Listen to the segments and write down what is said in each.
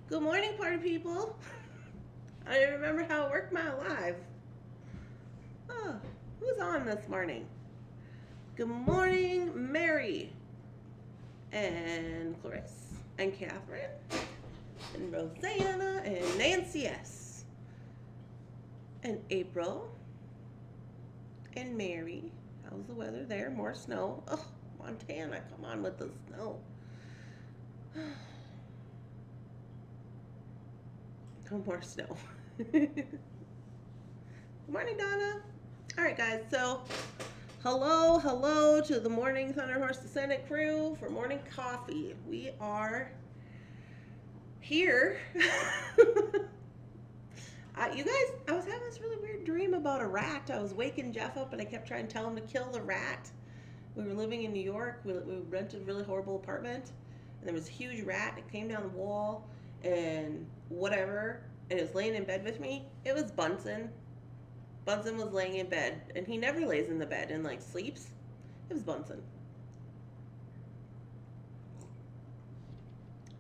Good morning, party people. I don't even remember how it worked my live. Oh, who's on this morning? Good morning, Mary and Clarice and Catherine and Rosanna and Nancy S. and April and Mary. How's the weather there? More snow. Oh, Montana, come on with the snow. No more snow. Good morning, Donna. All right, guys. So, hello to the morning Thunderhorse Descendant crew for morning coffee. We are here. You guys, I was having this really weird dream about a rat. I was waking Jeff up and I kept trying to tell him to kill the rat. We were living in New York. We rented a really horrible apartment, and there was a huge rat. It came down the wall and whatever, and it was laying in bed with me. It was Bunsen. Bunsen was laying in bed, and he never lays in the bed and like sleeps. It was Bunsen.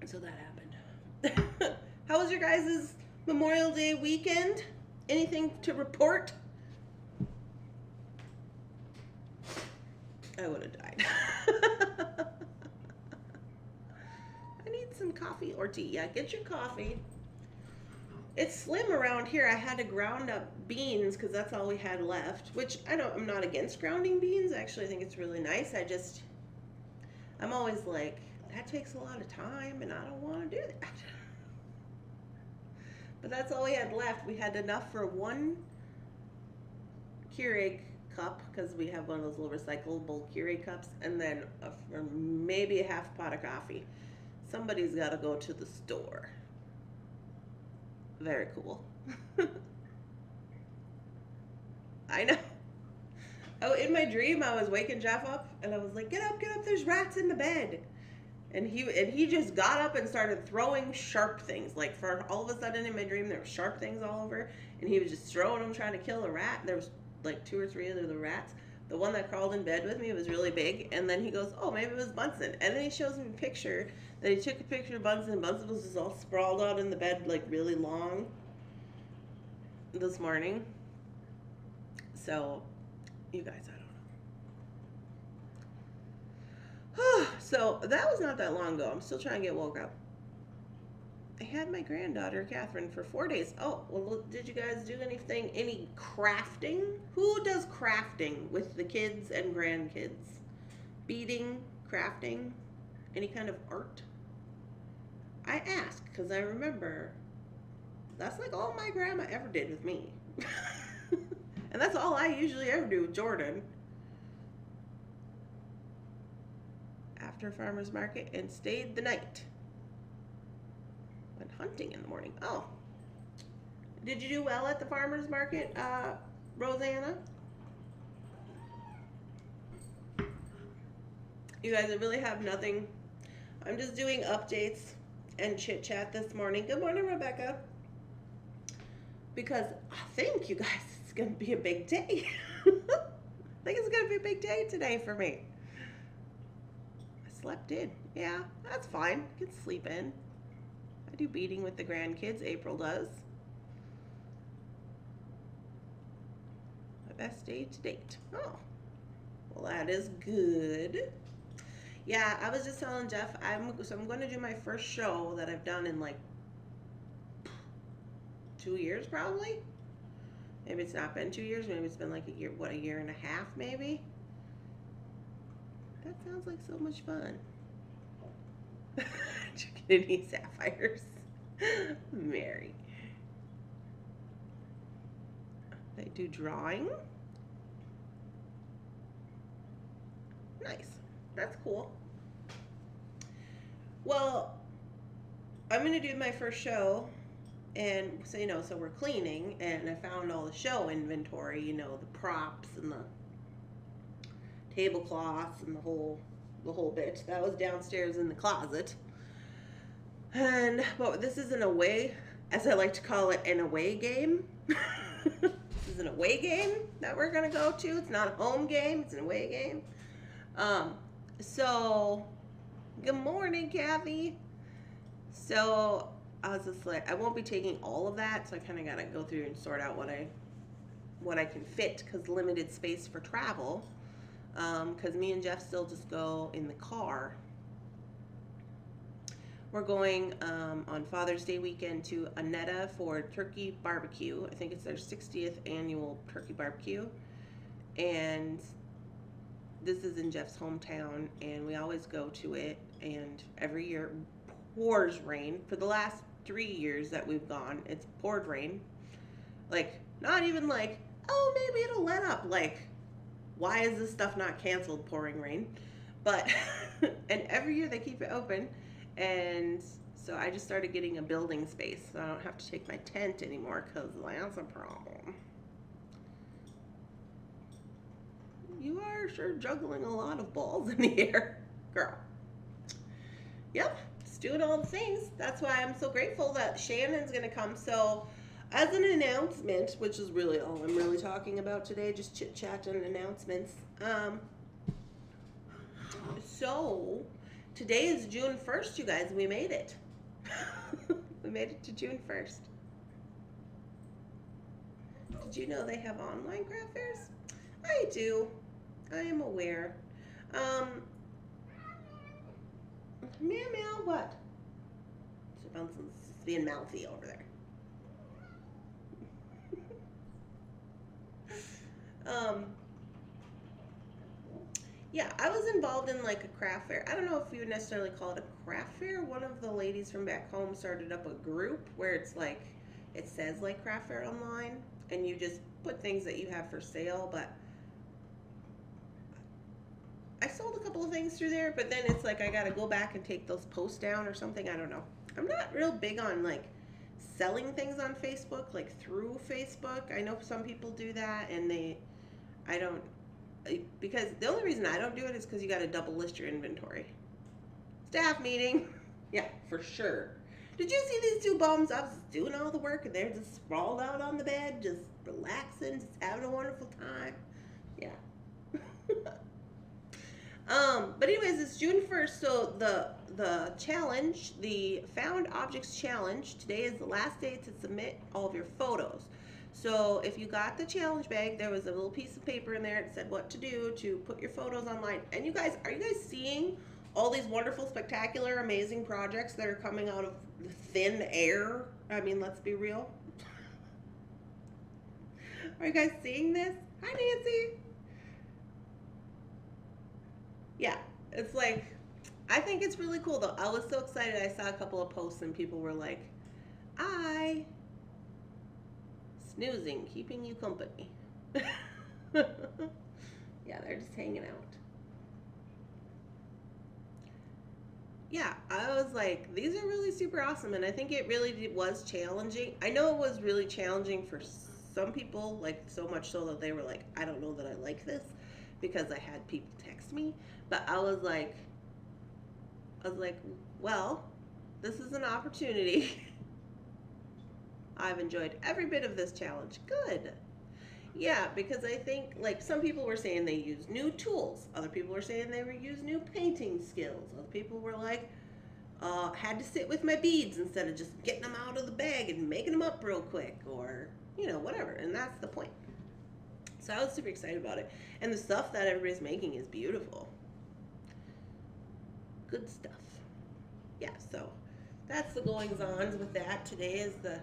And so that happened. How was your guys' Memorial Day weekend? Anything to report? I would have died. I need some coffee or tea. Yeah, get your coffee. It's slim around here. I had to ground up beans because that's all we had left, which I'm not against grounding beans. Actually, I think it's really nice. I'm always like, that takes a lot of time and I don't want to do that. But that's all we had left. We had enough for one Keurig cup because we have one of those little recyclable Keurig cups, and then for maybe a half pot of coffee. Somebody's got to go to the store. Very cool. I know. Oh, in my dream, I was waking Jeff up, and I was like, get up, there's rats in the bed. And he just got up and started throwing sharp things. Like, for all of a sudden in my dream, there were sharp things all over, and he was just throwing them, trying to kill a rat. There was like 2 or 3 of the rats. The one that crawled in bed with me was really big, and then he goes, oh, maybe it was Bunsen. And then he shows me a picture that he took a picture of Bunsen. Bunsen was just all sprawled out in the bed, like really long this morning. So, you guys, I don't know. So, that was not that long ago. I'm still trying to get woke up. I had my granddaughter, Catherine, for 4 days. Oh, well, did you guys do any crafting? Who does crafting with the kids and grandkids? Beading, crafting, any kind of art? I ask because I remember that's like all my grandma ever did with me. And that's all I usually ever do with Jordan. After farmer's market and stayed the night. Went hunting in the morning. Oh. Did you do well at the farmer's market, Rosanna? You guys, I really have nothing. I'm just doing updates and chit chat this morning. Good morning, Rebecca. Because I think, you guys, it's going to be a big day. I think it's going to be a big day today for me. I slept in. Yeah, that's fine. I can sleep in. I do beading with the grandkids. April does. My best day to date. Oh, well, that is good. Yeah, I was just telling Jeff, I'm going to do my first show that I've done in like 2 years probably. Maybe it's not been 2 years. Maybe it's been like a year and a half maybe. That sounds like so much fun. Any sapphires? Mary. They do drawing. Nice. That's cool. Well, I'm going to do my first show, and so, so we're cleaning, and I found all the show inventory, the props and the tablecloths and the whole bit. That was downstairs in the closet. But this is an away, as I like to call it, an away game. This is an away game that we're going to go to. It's not a home game. It's an away game. So, good morning, Kathy. So, I was just like, I won't be taking all of that, so I kind of got to go through and sort out what I can fit, because limited space for travel. Because me and Jeff still just go in the car. We're going on Father's Day weekend to Annetta for turkey barbecue. I think it's their 60th annual turkey barbecue. And this is in Jeff's hometown, and we always go to it. And every year it pours rain. For the last 3 years that we've gone, it's poured rain. Like, not even like, oh, maybe it'll let up. Like, why is this stuff not canceled, pouring rain? But, and every year they keep it open. And so I just started getting a building space, so I don't have to take my tent anymore, because that's a problem. You are sure juggling a lot of balls in the air, girl. Yep, just doing all the things. That's why I'm so grateful that Shannon's going to come. So as an announcement, which is really all I'm really talking about today, just chit chat and announcements. So today is June 1st, you guys. We made it. We made it to June 1st. Did you know they have online craft fairs? I do. I am aware. Meow meow, what? It's being mouthy over there. Yeah, I was involved in like a craft fair. I don't know if you would necessarily call it a craft fair. One of the ladies from back home started up a group where it's like, it says like craft fair online, and you just put things that you have for sale. But I sold a couple of things through there, but then it's like I got to go back and take those posts down or something. I don't know. I'm not real big on like selling things on Facebook, like through Facebook. I know some people do that, and I don't, because the only reason I don't do it is because you got to double list your inventory. Staff meeting. Yeah, for sure. Did you see these two bums? I was doing all the work, and they're just sprawled out on the bed, just relaxing, just having a wonderful time. Yeah. But anyways, it's June 1st, so the challenge, the Found Objects Challenge, today is the last day to submit all of your photos. So if you got the challenge bag, there was a little piece of paper in there that said what to do to put your photos online. And you guys, are you guys seeing all these wonderful, spectacular, amazing projects that are coming out of thin air? I mean, let's be real. Are you guys seeing this? Hi, Nancy. Yeah, it's like, I think it's really cool though. I was so excited. I saw a couple of posts and people were like, snoozing, keeping you company. Yeah, they're just hanging out. Yeah, I was like, these are really super awesome, and I think it really was challenging. I know it was really challenging for some people, like so much so that they were like, I don't know that I like this, because I had people text me. But I was like, well, this is an opportunity. I've enjoyed every bit of this challenge. Good. Yeah, because I think, like, some people were saying they used new tools. Other people were saying they used new painting skills. Other people were like, had to sit with my beads instead of just getting them out of the bag and making them up real quick, or, you know, whatever. And that's the point. So I was super excited about it. And the stuff that everybody's making is beautiful. Good stuff. Yeah, so that's the goings-ons with that. Today is the...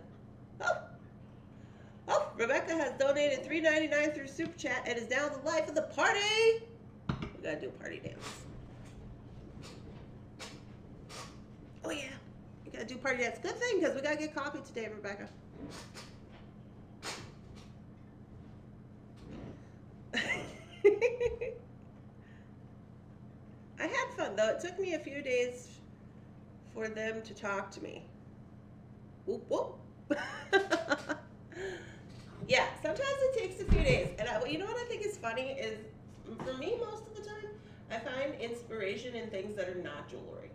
Oh, Rebecca has donated $3.99 through Super Chat and is now the life of the party. We gotta do a party dance. Oh yeah, we gotta do a party dance. Good thing, because we gotta get coffee today, Rebecca. I had fun though. It took me a few days for them to talk to me. Whoop whoop. Yeah, sometimes it takes a few days. And you know what I think is funny is, for me, most of the time, I find inspiration in things that are not jewelry.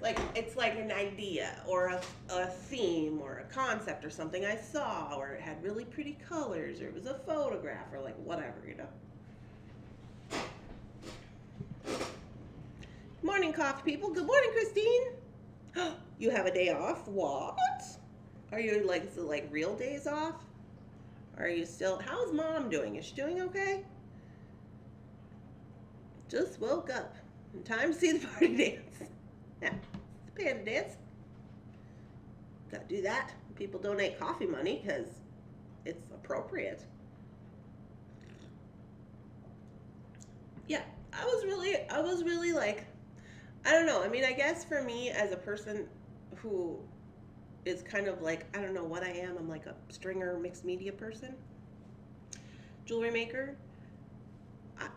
Like, it's like an idea or a theme or a concept or something I saw, or it had really pretty colors, or it was a photograph, or like whatever, you know. Morning, coffee people. Good morning, Christine. You have a day off? What? Are you like, is it like real days off? Are you still, how's mom doing? Is she doing okay? Just woke up. Time to see the party dance. Yeah, the panda dance. Gotta do that. People donate coffee money because it's appropriate. Yeah, I was really like, I don't know. I mean, I guess for me as a person who is kind of like, I don't know what I am. I'm like a stringer mixed media person, jewelry maker.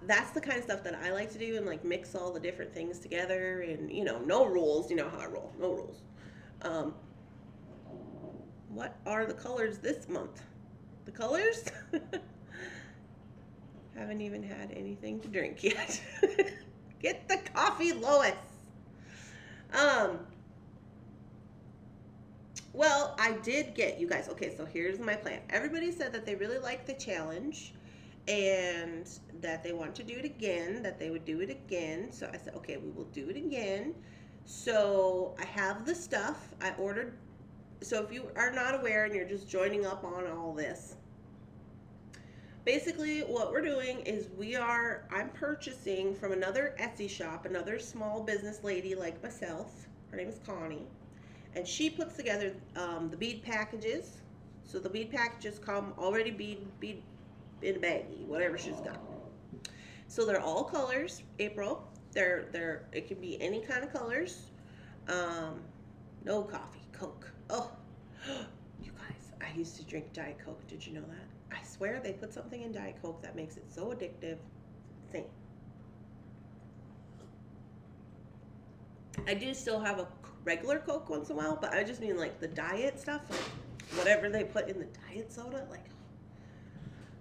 That's the kind of stuff that I like to do and like mix all the different things together and, no rules. You know how I roll. No rules. Um, what are the colors this month? The colors? Haven't even had anything to drink yet. Get the coffee, Lois. Well, I did get, you guys, okay, so here's my plan. Everybody said that they really liked the challenge and that they want to do it again, that they would do it again. So I said, okay, we will do it again. So I have the stuff I ordered. So if you are not aware and you're just joining up on all this, basically what we're doing is I'm purchasing from another Etsy shop, another small business lady like myself. Her name is Connie. And she puts together the bead packages. So the bead packages come already bead in a baggie, whatever she's got. So they're all colors, April. It can be any kind of colors. No coffee, Coke. Oh, you guys, I used to drink Diet Coke. Did you know that? I swear they put something in Diet Coke that makes it so addictive. Insane. I do still have a regular Coke once in a while, but I just mean like the diet stuff, like whatever they put in the diet soda, like,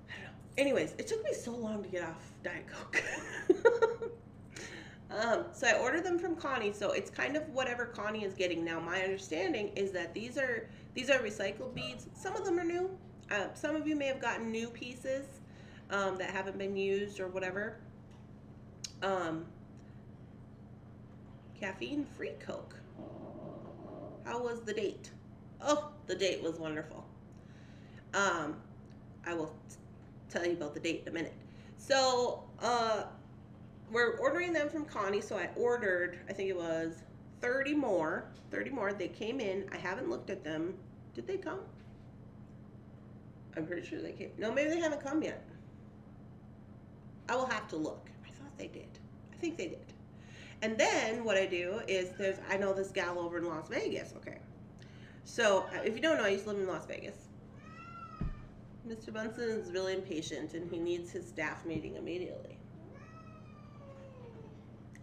I don't know. Anyways, it took me so long to get off Diet Coke. So I ordered them from Connie, so it's kind of whatever Connie is getting. Now, my understanding is that these are recycled beads. Some of them are new. Some of you may have gotten new pieces that haven't been used or whatever. Caffeine-free Coke. How was the date? Oh, the date was wonderful. I will tell you about the date in a minute. So, we're ordering them from Connie, so I ordered, I think it was 30 more. They came in. I haven't looked at them. Did they come? I'm pretty sure they came. No, maybe they haven't come yet. I will have to look. I thought they did. I think they did. And then what I do is I know this gal over in Las Vegas, okay. So if you don't know, I used to live in Las Vegas. Mr. Bunsen is really impatient and he needs his staff meeting immediately.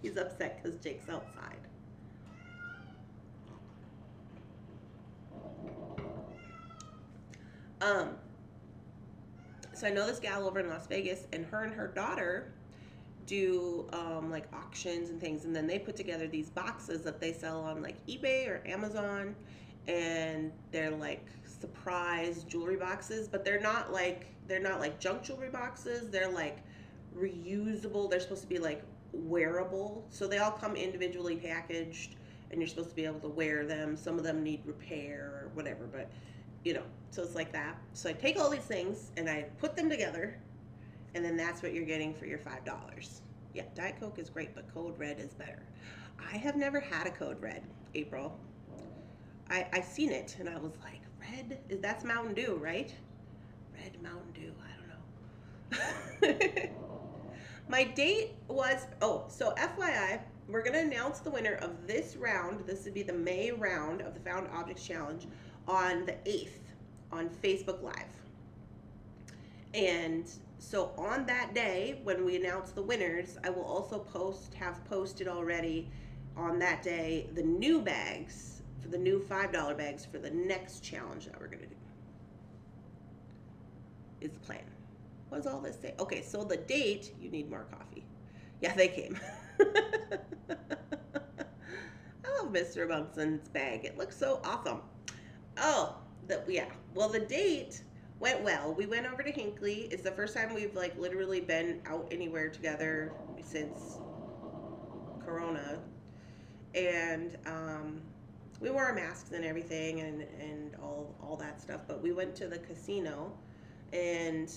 He's upset because Jake's outside. So I know this gal over in Las Vegas, and her daughter do like auctions and things, and then they put together these boxes that they sell on like eBay or Amazon, and they're like surprise jewelry boxes, but they're not like junk jewelry boxes. They're like reusable. They're supposed to be like wearable, so they all come individually packaged, and you're supposed to be able to wear them. Some of them need repair or whatever, but so it's like that. So I take all these things and I put them together, and then that's what you're getting for your $5. Yeah, Diet Coke is great, but Code Red is better. I have never had a Code Red, April. I seen it and I was like, red? That's Mountain Dew, right? Red Mountain Dew, I don't know. My date was, so FYI, we're going to announce the winner of this round. This would be the May round of the Found Objects Challenge on the 8th on Facebook Live. And so on that day, when we announce the winners, I will also have posted already on that day the new bags, for the new $5 bags for the next challenge that we're going to do. Is the plan. What does all this say? Okay, so the date, you need more coffee. Yeah, they came. I love Mr. Bunsen's bag. It looks so awesome. Oh, well, the date went well. We went over to Hinckley. It's the first time we've like literally been out anywhere together since Corona. And we wore masks and everything and all that stuff. But we went to the casino, and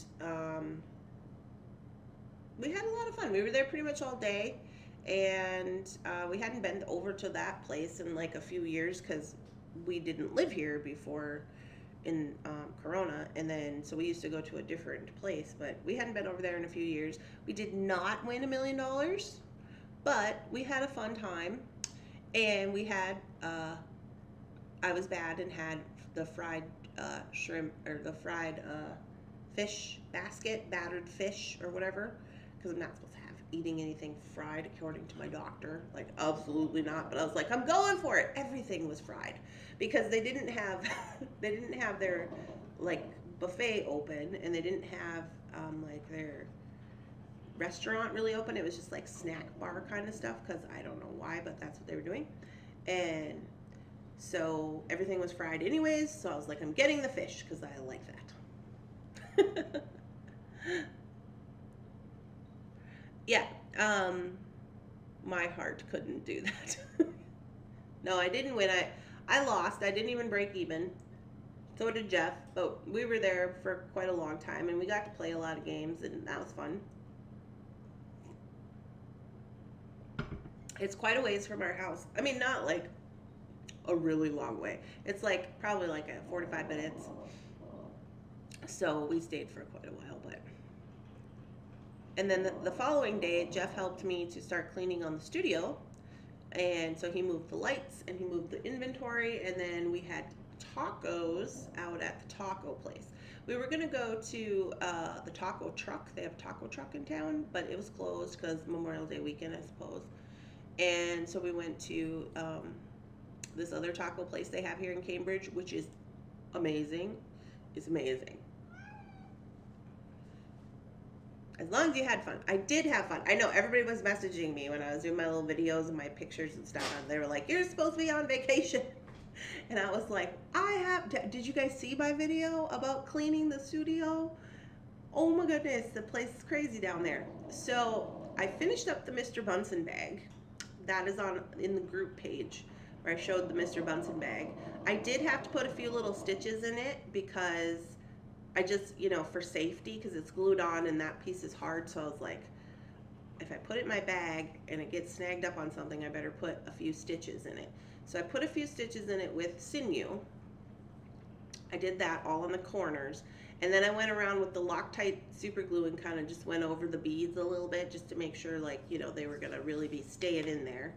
we had a lot of fun. We were there pretty much all day, and we hadn't been over to that place in like a few years because we didn't live here before in Corona, and then so we used to go to a different place, but we hadn't been over there in a few years. We did not win $1 million, but we had a fun time, and we had I was bad and had the fried shrimp, or the fried fish basket, battered fish or whatever, because I'm not supposed to have eating anything fried according to my doctor. Like, absolutely not. But I was like, I'm going for it. Everything was fried because they didn't have their like buffet open, and they didn't have like their restaurant really open. It was just like snack bar kind of stuff, because I don't know why, but that's what they were doing. And so everything was fried anyways, so I was like, I'm getting the fish because I like that. Yeah, my heart couldn't do that. No, I didn't win. I lost. I didn't even break even. So did Jeff, but we were there for quite a long time, and we got to play a lot of games, and that was fun. It's quite a ways from our house. I mean, not like a really long way. It's like probably like 45 minutes. So we stayed for quite a while, but. And then the following day, Jeff helped me to start cleaning on the studio. And so he moved the lights and he moved the inventory, and then we had tacos out at the taco place. We were gonna go to the taco truck. They have a taco truck in town, but it was closed because Memorial Day weekend, I suppose. And so we went to this other taco place they have here in Cambridge, which is amazing. It's amazing. As long as you had fun. I did have fun. I know everybody was messaging me when I was doing my little videos and my pictures and stuff. And they were like, you're supposed to be on vacation. And I was like, did you guys see my video about cleaning the studio? Oh my goodness, the place is crazy down there. So I finished up the Mr. Bunsen bag. That is in the group page where I showed the Mr. Bunsen bag. I did have to put a few little stitches in it because I just, for safety, because it's glued on and that piece is hard. So I was like, if I put it in my bag and it gets snagged up on something, I better put a few stitches in it. So I put a few stitches in it with sinew. I did that all on the corners. And then I went around with the Loctite super glue and kind of just went over the beads a little bit just to make sure, like, they were going to really be staying in there.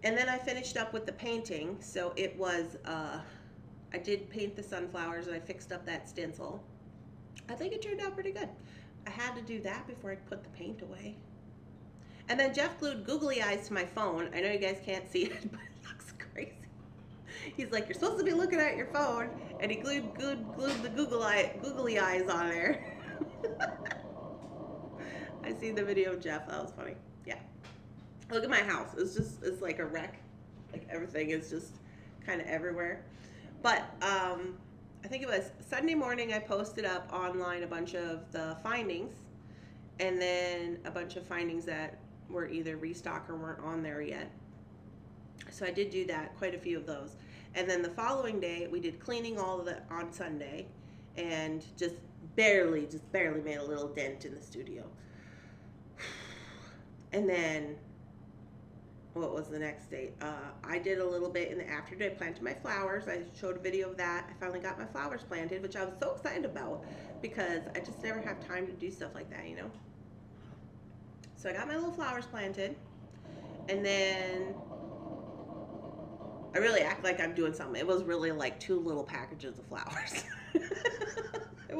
And then I finished up with the painting. So it was, I did paint the sunflowers and I fixed up that stencil. I think it turned out pretty good. I had to do that before I put the paint away. And then Jeff glued googly eyes to my phone. I know you guys can't see it, but it looks crazy. He's like, you're supposed to be looking at your phone, and he glued the googly eyes on there. I see the video of Jeff. That was funny. Yeah. Look at my house. It's like a wreck. Like everything is just kind of everywhere. But I think it was Sunday morning I posted up online a bunch of the findings, and then a bunch of findings that were either restock or weren't on there yet. So I did do that, quite a few of those. And then the following day, we did cleaning all of that on Sunday, and just barely made a little dent in the studio. And then, what was the next day? I did a little bit in the afternoon. I planted my flowers. I showed a video of that. I finally got my flowers planted, which I was so excited about because I just never have time to do stuff like that, So I got my little flowers planted, and then I really act like I'm doing something. It was really like 2 little packages of flowers. It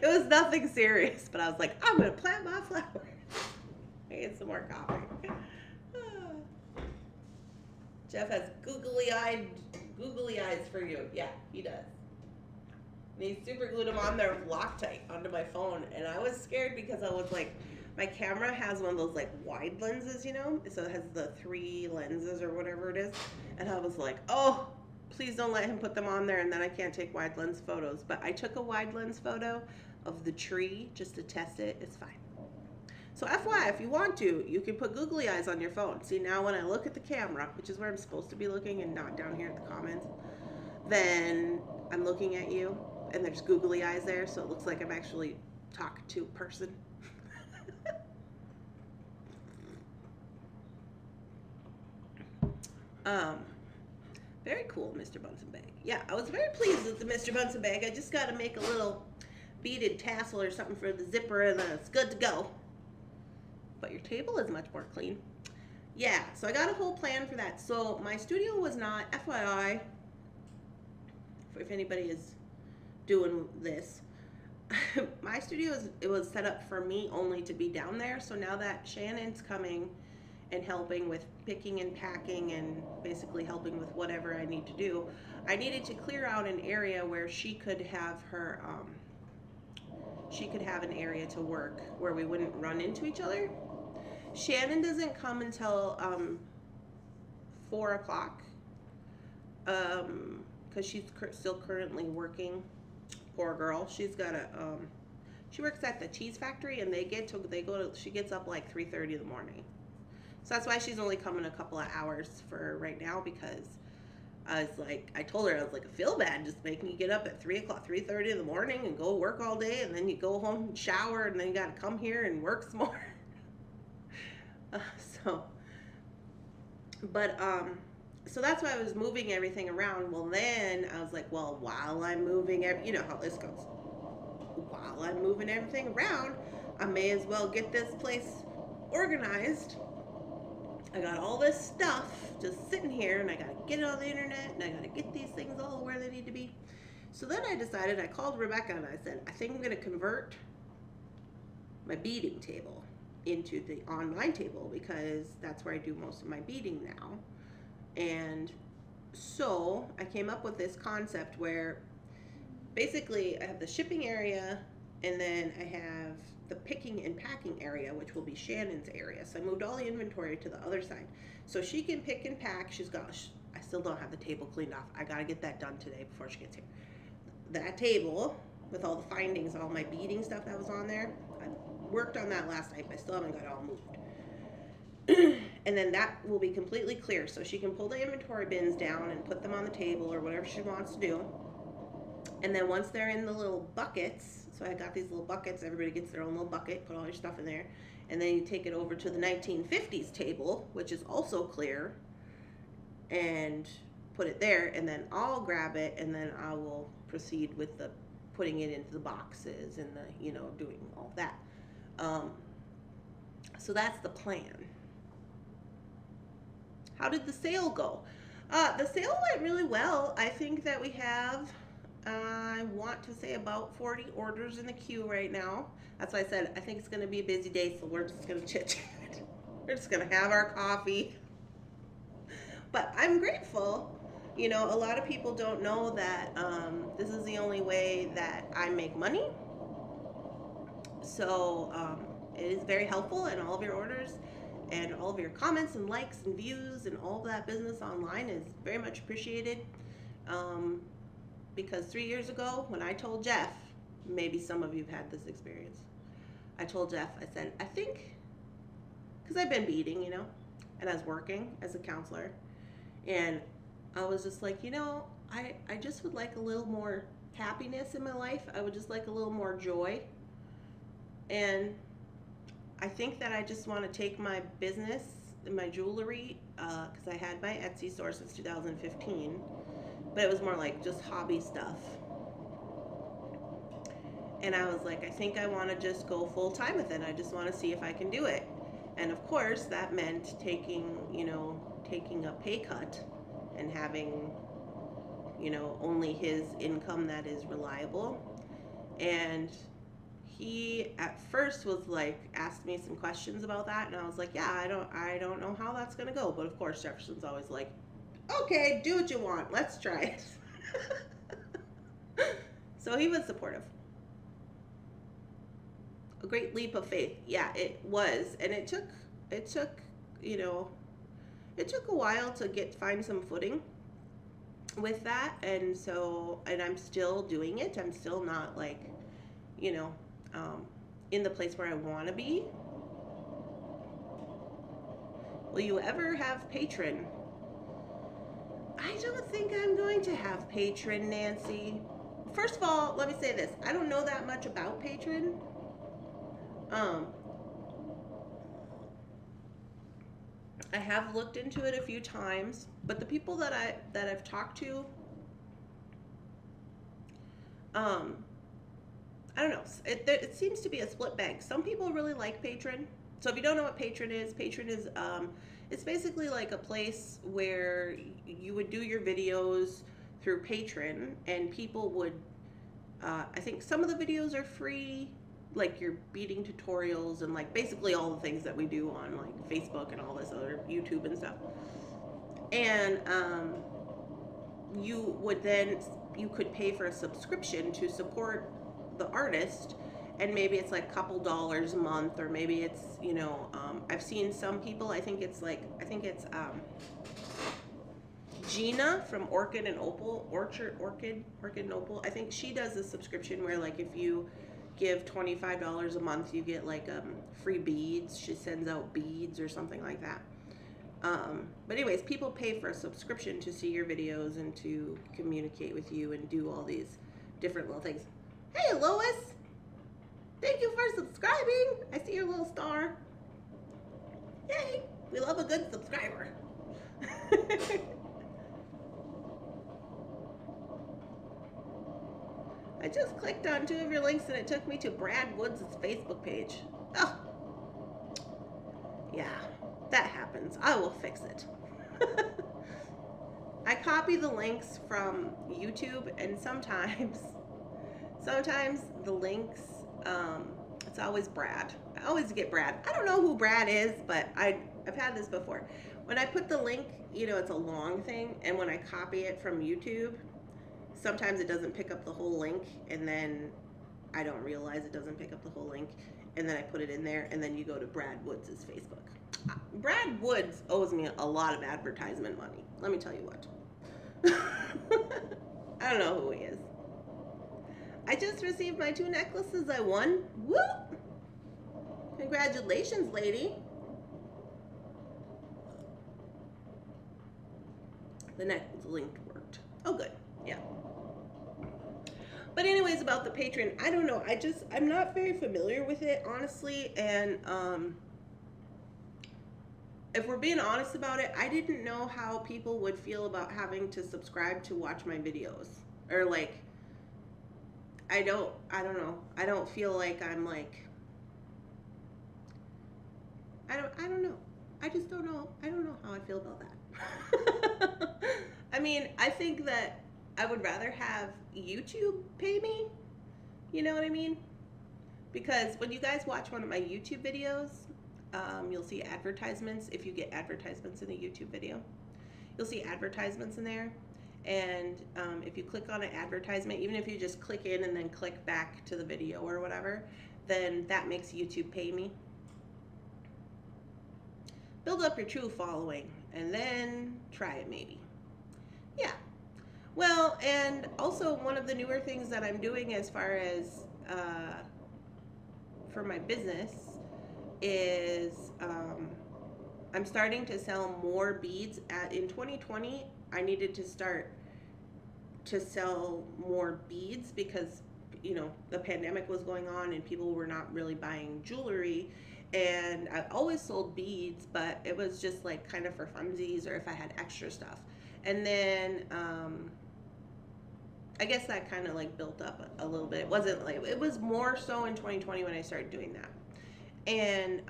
was nothing serious, but I was like, I'm gonna plant my flowers. I get some more coffee. Jeff has googly eyes for you. Yeah, he does. And he super glued them on there Loctite onto my phone, and I was scared because I was like, my camera has one of those like wide lenses, so it has the 3 lenses or whatever it is, and I was like, oh, please don't let him put them on there, and then I can't take wide lens photos. But I took a wide lens photo of the tree just to test it. It's fine. So FYI, if you want to, you can put googly eyes on your phone. See, now when I look at the camera, which is where I'm supposed to be looking and not down here in the comments, then I'm looking at you and there's googly eyes there, so it looks like I'm actually talking to a person. Very cool, Mr. Bunsen bag. Yeah, I was very pleased with the Mr. Bunsen bag. I just got to make a little beaded tassel or something for the zipper and then it's good to go. But your table is much more clean. Yeah, so I got a whole plan for that. So my studio was not, FYI, if anybody is doing this, my studio it was set up for me only to be down there. So now that Shannon's coming and helping with picking and packing and basically helping with whatever I need to do, I needed to clear out an area where she could have her an area to work where we wouldn't run into each other. Shannon doesn't come until 4 o'clock because she's still currently working. Poor girl. She's got a she works at the cheese factory and she gets up like 3:30 in the morning. So that's why she's only coming a couple of hours for right now, because I told her, I was like, I feel bad just making you get up at 3:30 in the morning and go work all day, and then you go home and shower, and then you got to come here and work some more. So that's why I was moving everything around. Well, then I was like, well, while I'm moving, you know how this goes. While I'm moving everything around, I may as well get this place organized. I got all this stuff just sitting here, and I got to get it on the internet, and I got to get these things all where they need to be. So then I called Rebecca, and I said, I think I'm going to convert my beading table into the online table, because that's where I do most of my beading now. And so I came up with this concept where basically I have the shipping area, and then I have the picking and packing area, which will be Shannon's area. So I moved all the inventory to the other side so she can pick and pack. I still don't have the table cleaned off. I got to get that done today before she gets here. That table with all the findings, all my beading stuff that was on there, I worked on that last night, but I still haven't got it all moved. And then that will be completely clear, so she can pull the inventory bins down and put them on the table or whatever she wants to do. And then once they're in the little buckets, so I got these little buckets, everybody gets their own little bucket, put all your stuff in there, and then you take it over to the 1950s table, which is also clear, and put it there, and then I'll grab it, and then I will proceed with the putting it into the boxes and the, you know, doing all that. So that's the plan. How did the sale go? The sale went really well. I think that we have, I want to say, about 40 orders in the queue right now. That's why I said I think it's going to be a busy day, so we're just going to chit-chat. We're just going to have our coffee. But I'm grateful. You know, a lot of people don't know that this is the only way that I make money. So it is very helpful, and all of your orders and all of your comments and likes and views and all of that business online is very much appreciated. Because 3 years ago, when I told Jeff, maybe some of you have had this experience, I told Jeff, I said, I think, because I've been beading, you know, and I was working as a counselor, and I was just like, you know, I just would like a little more happiness in my life. I would just like a little more joy. And I think that I just want to take my business, my jewelry, because I had my Etsy store since 2015, but it was more like just hobby stuff. And I was like, I think I want to just go full time with it. I just want to see if I can do it. And of course, that meant taking a pay cut and having, you know, only his income that is reliable. And he at first was like, asked me some questions about that, and I was like, yeah, I don't know how that's gonna go. But of course, Jefferson's always like, okay, do what you want, let's try it. So he was supportive. A great leap of faith. Yeah, it was. And it took you know, it took a while to find some footing with that. And I'm still doing it. I'm still not like, you know, in the place where I want to be. Will you ever have Patreon? I don't think I'm going to have Patreon, Nancy. First of all, let me say this. I don't know that much about Patreon. I have looked into it a few times, but the people that I've talked to, I don't know. It seems to be a split bag. Some people really like Patreon. So if you don't know what Patreon is it's basically like a place where you would do your videos through Patreon, and people would, I think some of the videos are free, like your beading tutorials and like basically all the things that we do on like Facebook and all this other YouTube and stuff. And you could pay for a subscription to support the artist, and maybe it's like a couple dollars a month, or maybe it's, I've seen some people, I think it's Gina from Orchid and Opal, Orchid and Opal. I think she does a subscription where like if you give $25 a month, you get like free beads. She sends out beads or something like that. But anyways, people pay for a subscription to see your videos and to communicate with you and do all these different little things. Hey, Lois! Thank you for subscribing. I see your little star. Yay! We love a good subscriber. I just clicked on 2 of your links and it took me to Brad Woods' Facebook page. Oh, yeah, that happens. I will fix it. I copy the links from YouTube, and sometimes the links, it's always Brad. I always get Brad. I don't know who Brad is, but I've had this before. When I put the link, it's a long thing, and when I copy it from YouTube, sometimes it doesn't pick up the whole link, and then I don't realize it doesn't pick up the whole link, and then I put it in there, and then you go to Brad Woods' Facebook. Brad Woods owes me a lot of advertisement money. Let me tell you what. I don't know who he is. I just received my 2 necklaces I won. Whoop! Congratulations, lady. The next link worked. Oh, good. Yeah. But anyways, about the Patreon, I don't know. I'm not very familiar with it, honestly. And if we're being honest about it, I didn't know how people would feel about having to subscribe to watch my videos. Or like, I don't know. I don't feel like I'm like, I don't know. I just don't know. I don't know how I feel about that. I mean, I think that I would rather have YouTube pay me. You know what I mean? Because when you guys watch one of my YouTube videos, you'll see advertisements. If you get advertisements in a YouTube video, you'll see advertisements in there. And if you click on an advertisement, even if you just click in and then click back to the video or whatever, then that makes YouTube pay me. Build up your true following and then try it maybe. Yeah. Well, and also one of the newer things that I'm doing as far as for my business is I'm starting to sell more beads. In 2020, I needed to start to sell more beads because, the pandemic was going on and people were not really buying jewelry. And I always sold beads, but it was just like kind of for funsies or if I had extra stuff. And then I guess that kind of like built up a little bit. It was more so in 2020 when I started doing that. And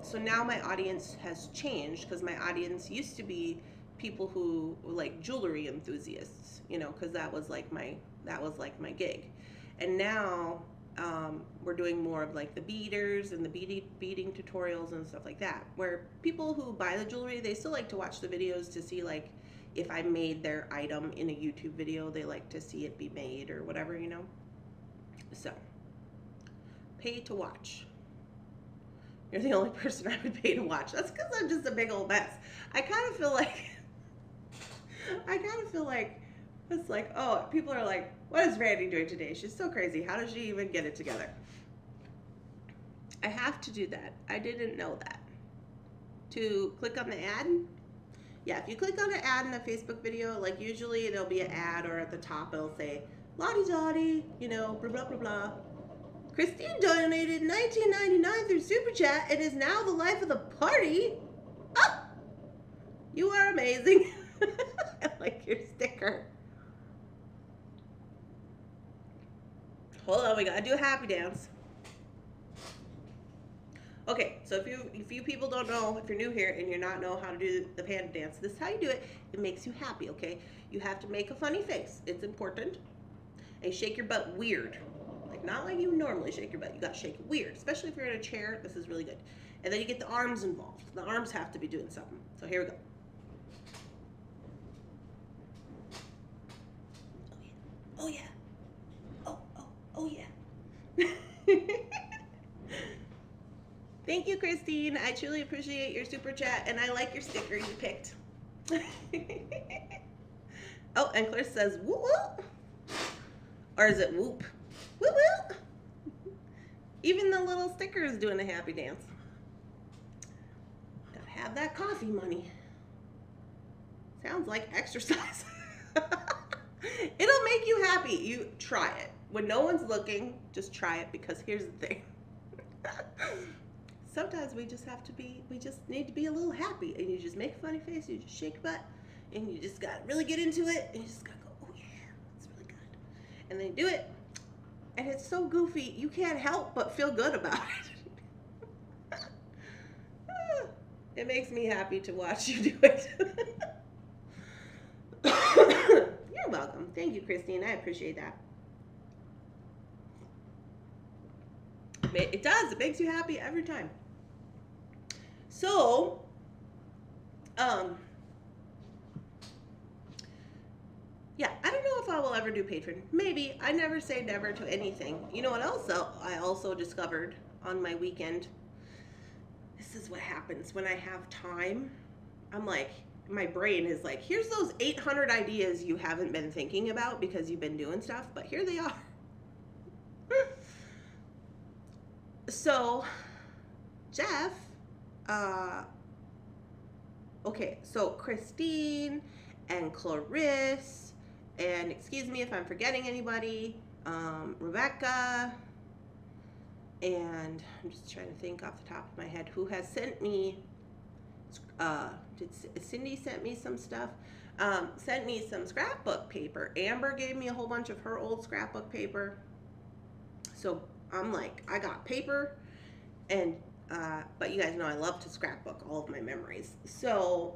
so now my audience has changed, because my audience used to be people who were like jewelry enthusiasts, because that was like my gig. And now we're doing more of like the beaders and the beading tutorials and stuff like that, where people who buy the jewelry, they still like to watch the videos to see like if I made their item in a YouTube video, they like to see it be made or whatever, So pay to watch. You're the only person I would pay to watch. That's because I'm just a big old mess. I kind of feel like it's like, oh, people are like, what is Randy doing today? She's so crazy. How does she even get it together? I have to do that. I didn't know that. to click on the ad. Yeah, if you click on an ad in a Facebook video, like usually there'll be an ad, or at the top it'll say, Lottie Dottie, you know, blah, blah, blah, blah. Christine donated $19.99 through Super Chat and is now the life of the party. Oh, you are amazing. I like your sticker. Hold on, we gotta do a happy dance. Okay, so if you people don't know, if you're new here and you're not know how to do the panda dance, this is how you do it. It makes you happy, okay? You have to make a funny face. It's important. And shake your butt weird. Like, not like you normally shake your butt. You gotta shake it weird, especially if you're in a chair. This is really good. And then you get the arms involved. The arms have to be doing something. So here we go. Oh yeah. Oh yeah. Oh yeah. Thank you, Christine. I truly appreciate your super chat, and I like your sticker you picked. Oh, and Claire says whoop whoop. Or is it whoop? Whoop whoop. Even the little sticker is doing a happy dance. Gotta have that coffee money. Sounds like exercise. It'll make you happy. You try it. When no one's looking, just try it, because here's the thing. Sometimes we just need to be a little happy, and you just make a funny face, you just shake your butt, and you just gotta really get into it, and you just gotta go, oh yeah, that's really good. And then you do it, and it's so goofy, you can't help but feel good about it. It makes me happy to watch you do it. You're welcome. Thank you, Christine. I appreciate that. It does. It makes you happy every time. So, yeah, I don't know if I will ever do Patreon. Maybe. I never say never to anything. You know what else I also discovered on my weekend? This is what happens when I have time. I'm like, my brain is like, here's those 800 ideas you haven't been thinking about because you've been doing stuff, but here they are. So, Jeff, okay, so Christine and Clarisse, and excuse me if I'm forgetting anybody, Rebecca, and I'm just trying to think off the top of my head who has sent me, Cindy sent me some stuff, sent me some scrapbook paper. Amber gave me a whole bunch of her old scrapbook paper. So I'm like, I got paper, and but you guys know I love to scrapbook all of my memories. So,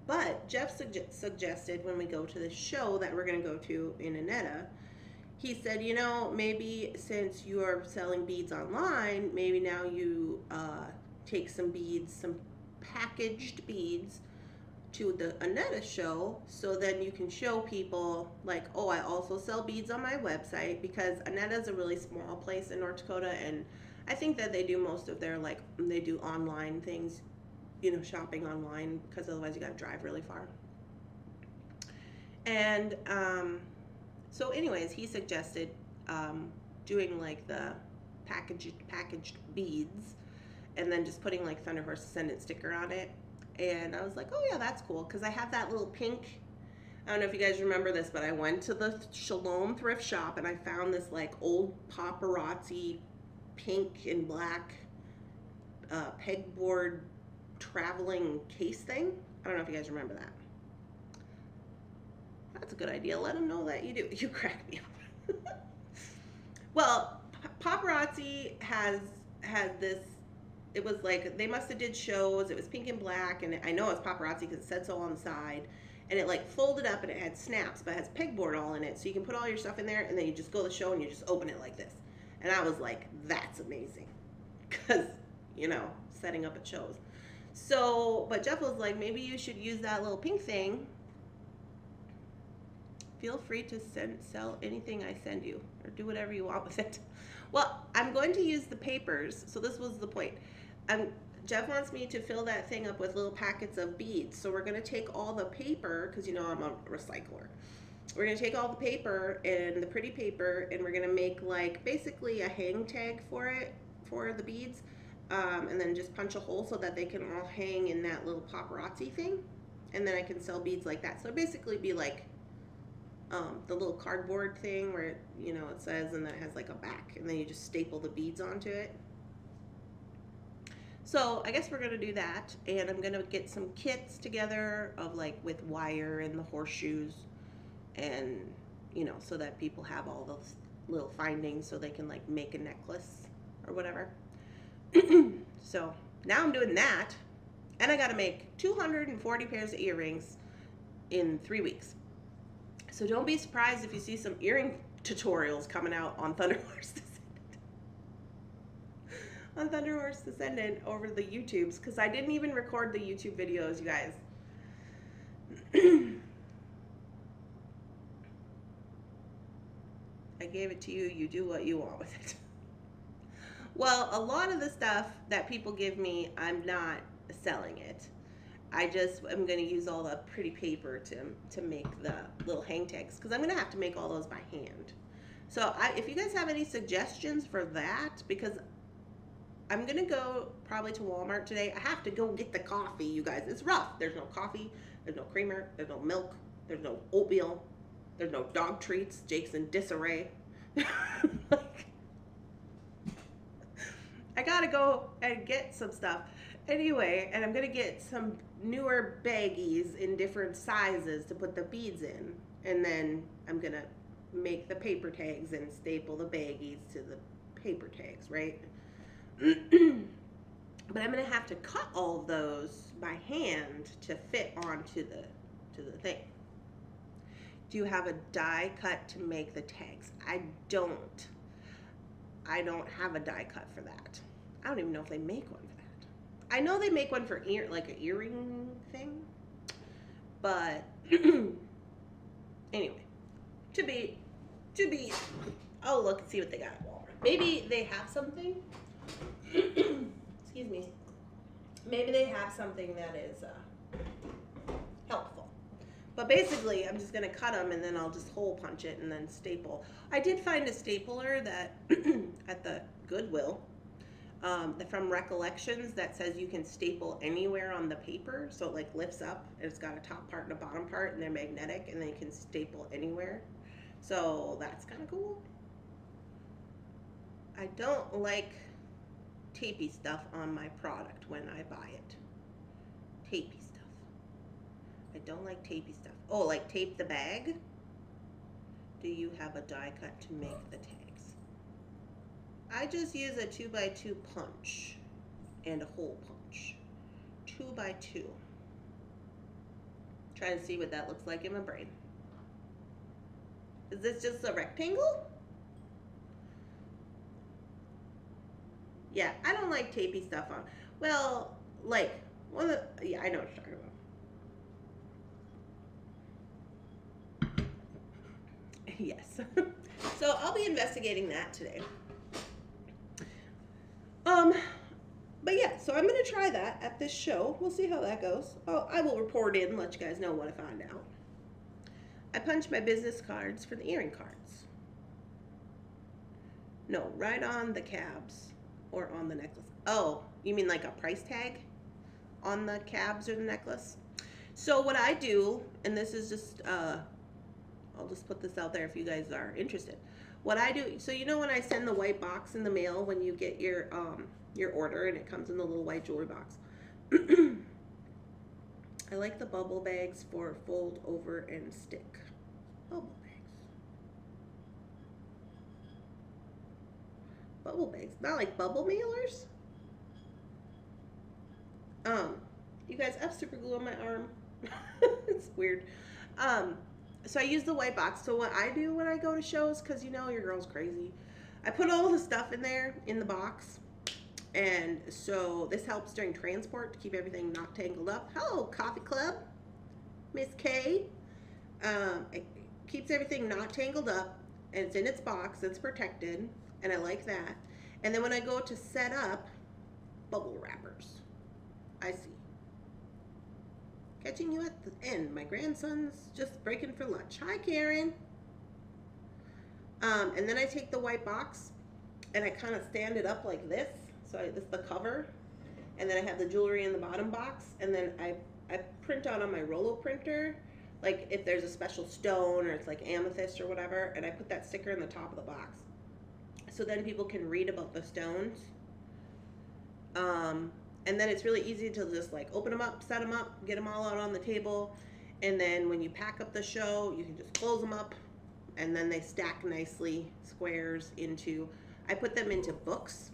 but Jeff suggested when we go to the show that we're going to go to in Annetta, he said, you know, maybe since you are selling beads online, maybe now you take some beads, some packaged beads to the Annetta show, so then you can show people like, oh, I also sell beads on my website, because Annetta is a really small place in North Dakota, and I think that they do most of their, like, they do online things, you know, shopping online, because otherwise you got to drive really far. And so anyways, he suggested doing like the packaged beads, and then just putting like Thunderhorse Descendant sticker on it. And I was like, oh yeah, that's cool, because I have that little pink, I don't know if you guys remember this, but I went to the Shalom thrift shop and I found this like old paparazzi pink and black pegboard traveling case thing. I don't know if you guys remember that. That's a good idea. Let them know that you do. You crack me up. Well, paparazzi had this. It was like, they must have did shows. It was pink and black, and I know it's paparazzi because it said so on the side. And it like folded up, and it had snaps, but it has pegboard all in it. So you can put all your stuff in there, and then you just go to the show and you just open it like this. And I was like, that's amazing, because, you know, setting up at shows. So, but Jeff was like, maybe you should use that little pink thing. Feel free to sell anything I send you, or do whatever you want with it. Well, I'm going to use the papers. So this was the point. Jeff wants me to fill that thing up with little packets of beads. So we're going to take all the paper, because you know I'm a recycler. We're going to take all the paper and the pretty paper, and we're going to make like basically a hang tag for it, for the beads. and then just punch a hole so that they can all hang in that little paparazzi thing. And then I can sell beads like that. So it'd basically be like the little cardboard thing where it, you know, it says, and then it has like a back, and then you just staple the beads onto it. So I guess we're gonna do that, and I'm gonna get some kits together of like with wire and the horseshoes, and you know, so that people have all those little findings so they can like make a necklace or whatever. So now I'm doing that, and I gotta make 240 pairs of earrings in 3 weeks. So don't be surprised if you see some earring tutorials coming out on Thunderhorse Descendant. On Thunderhorse Descendant over the YouTubes, because I didn't even record the YouTube videos, you guys. I gave it to you, you do what you want with it. Well, a lot of the stuff that people give me, I'm not selling it. I just am going to use all the pretty paper to make the little hang tags, because I'm going to have to make all those by hand. So if you guys have any suggestions for that, because I'm going to go probably to Walmart today. I have to go get the coffee, you guys. It's rough. There's no coffee. There's no creamer. There's no milk. There's no oatmeal. There's no dog treats. Jake's in disarray. Like, I got to go and get some stuff. Anyway, and I'm going to get some newer baggies in different sizes to put the beads in. And then I'm going to make the paper tags and staple the baggies to the paper tags, right? But I'm going to have to cut all of those by hand to fit onto the thing. Do you have a die cut to make the tags? I don't have a die cut for that. I don't even know if they make one for that. I know they make one for like an earring thing, but anyway, to be. Oh, look and see what they got at Walmart. Maybe they have something. Excuse me. Maybe they have something that is helpful. But basically, I'm just going to cut them, and then I'll just hole punch it and then staple. I did find a stapler that at the Goodwill from Recollections that says you can staple anywhere on the paper. So it like lifts up, and it's got a top part and a bottom part, and they're magnetic, and then you can staple anywhere. So that's kind of cool. I don't like tapey stuff on my product when I buy it. Tapey stuff. I don't like tapey stuff. Oh, like tape the bag? Do you have a die cut to make the tags? I just use a 2x2 punch and a hole punch. 2x2. Trying to see what that looks like in my brain. Is this just a rectangle? Yeah, I don't like tapey stuff on. Well, like, yeah, I know what you're talking about. Yes. So I'll be investigating that today. But yeah, so I'm going to try that at this show. We'll see how that goes. Oh, I will report in and let you guys know what I find out. I punched my business cards for the earring cards. No, right on the cabs or on the necklace. Oh, you mean like a price tag on the cabs or the necklace? So what I do, and this is just, I'll just put this out there if you guys are interested. What I do, so you know when I send the white box in the mail when you get your order and it comes in the little white jewelry box. I like the bubble bags for fold over and stick. Bubble bags. Bubble bags, not like bubble mailers. You guys, I have super glue on my arm. It's weird. So I use the white box. So what I do when I go to shows, because you know your girl's crazy, I put all the stuff in there in the box. And so this helps during transport to keep everything not tangled up. Hello, Coffee Club, Miss K. It keeps everything not tangled up, and it's in its box, it's protected, and I like that. And then when I go to set up, bubble wrappers. I see. Catching you at the end. My grandson's just breaking for lunch. Hi, Karen. And then I take the white box, and I kind of stand it up like this. So So this is the cover, and then I have the jewelry in the bottom box, and then I print out on my Rollo printer, like if there's a special stone or it's like amethyst or whatever, and I put that sticker in the top of the box. So then people can read about the stones. And then it's really easy to just like open them up, set them up, get them all out on the table. And then when you pack up the show, you can just close them up, and then they stack nicely, squares into, I put them into books.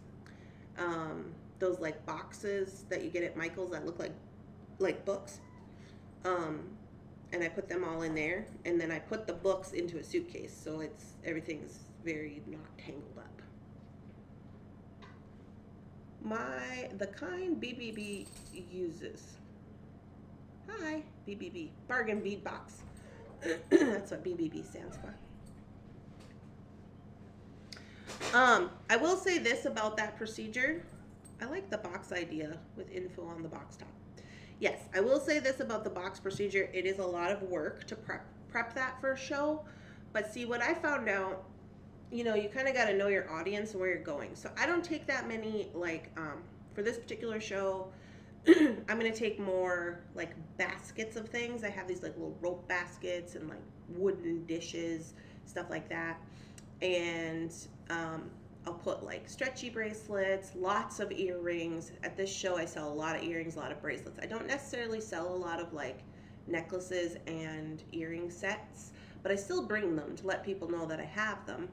Those like boxes that you get at Michael's that look like books. And I put them all in there, and then I put the books into a suitcase, so everything's very not tangled up. The kind BBB uses. Hi, BBB, bargain bead box. That's what BBB stands for. I will say this about that procedure. I like the box idea with info on the box top. Yes, I will say this about the box procedure. It is a lot of work to prep that for a show. But see, what I found out, you know, you kind of got to know your audience and where you're going. So I don't take that many, like, for this particular show, I'm going to take more, like, baskets of things. I have these, like, little rope baskets and, like, wooden dishes, stuff like that. And I'll put, like, stretchy bracelets, lots of earrings. At this show, I sell a lot of earrings, a lot of bracelets. I don't necessarily sell a lot of, like, necklaces and earring sets, but I still bring them to let people know that I have them.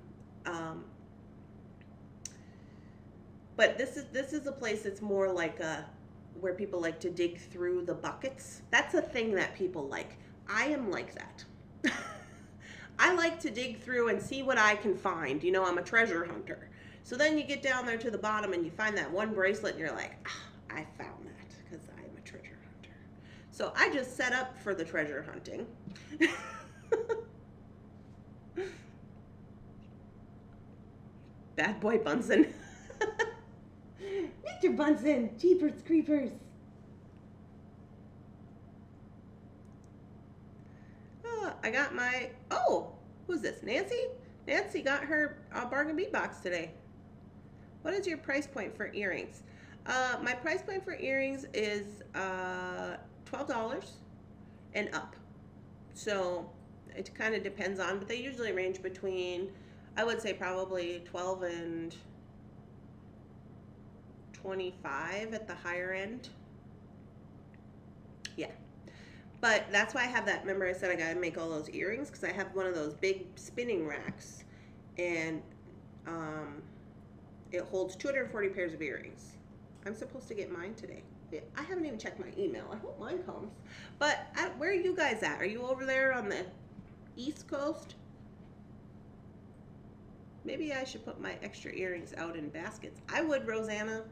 But this is a place that's more like where people like to dig through the buckets. That's a thing that people like. I am like that. I like to dig through and see what I can find. You know, I'm a treasure hunter. So then you get down there to the bottom and you find that one bracelet and you're like, I found that because I'm a treasure hunter. So I just set up for the treasure hunting. Bad boy Bunsen. Mr. Bunsen, jeepers creepers. I got my, who's this, Nancy? Nancy got her bargain bead box today. What is your price point for earrings? My price point for earrings is $12 and up. So it kind of depends on, but they usually range between, I would say probably 12 and 25 at the higher end. Yeah. But that's why I have that. Remember I said I got to make all those earrings because I have one of those big spinning racks, and it holds 240 pairs of earrings. I'm supposed to get mine today. I haven't even checked my email. I hope mine comes. But where are you guys at? Are you over there on the East Coast? Maybe I should put my extra earrings out in baskets. I would, Rosanna.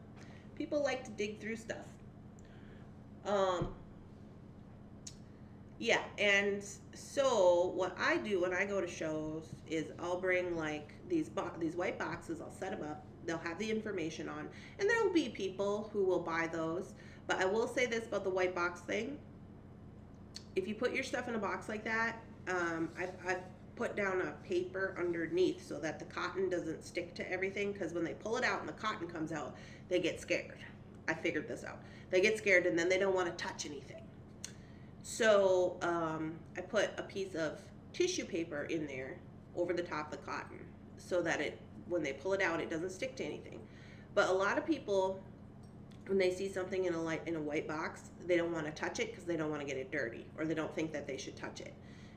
People like to dig through stuff. Yeah, and so what I do when I go to shows is I'll bring like these white boxes. I'll set them up. They'll have the information on, and there will be people who will buy those. But I will say this about the white box thing. If you put your stuff in a box like that, I've put down a paper underneath so that the cotton doesn't stick to everything, because when they pull it out and the cotton comes out, they get scared. I figured this out. They get scared and then they don't want to touch anything. So I put a piece of tissue paper in there over the top of the cotton so that when they pull it out, it doesn't stick to anything. But a lot of people, when they see something in a white box, they don't want to touch it because they don't want to get it dirty, or they don't think that they should touch it.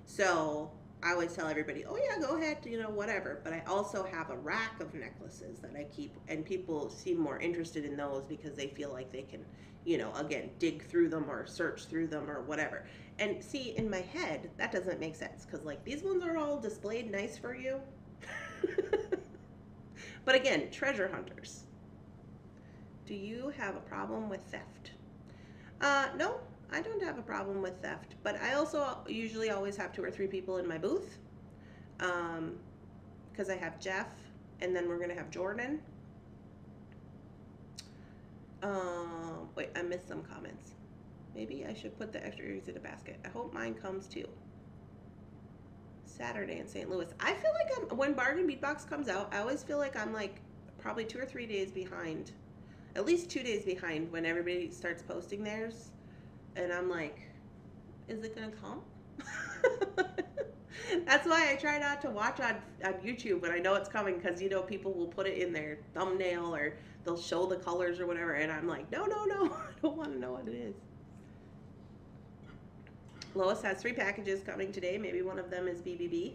So I always tell everybody, oh yeah, go ahead, whatever. But I also have a rack of necklaces that I keep, and people seem more interested in those because they feel like they can, again, dig through them or search through them or whatever. And see, in my head, that doesn't make sense, because like these ones are all displayed nice for you. But again, treasure hunters. Do you have a problem with theft? No, I don't have a problem with theft, but I also usually always have 2 or 3 people in my booth, because I have Jeff, and then we're going to have Jordan. Wait, I missed some comments. Maybe I should put the extra earrings in a basket. I hope mine comes too. Saturday in St. Louis. I feel like when Bargain Beatbox comes out, I always feel like I'm like probably 2 or 3 days behind. at least 2 days behind when everybody starts posting theirs. And I'm like, is it gonna come? That's why I try not to watch on YouTube when I know it's coming, because people will put it in their thumbnail or they'll show the colors or whatever, and I'm like, no, no, no, I don't want to know what it is. Lois has 3 packages coming today. Maybe one of them is BBB.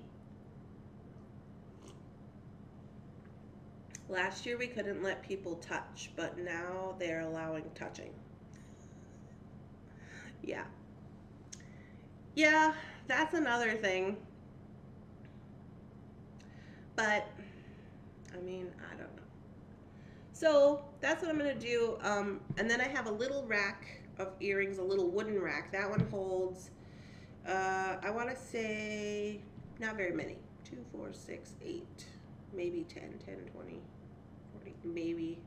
Last year we couldn't let people touch, but now they're allowing touching. Yeah. Yeah, that's another thing. But, I mean, I don't know. So, that's what I'm going to do. And then I have a little rack of earrings, a little wooden rack. That one holds, I want to say, not very many. 2, 4, 6, 8, maybe 10, 20, 40,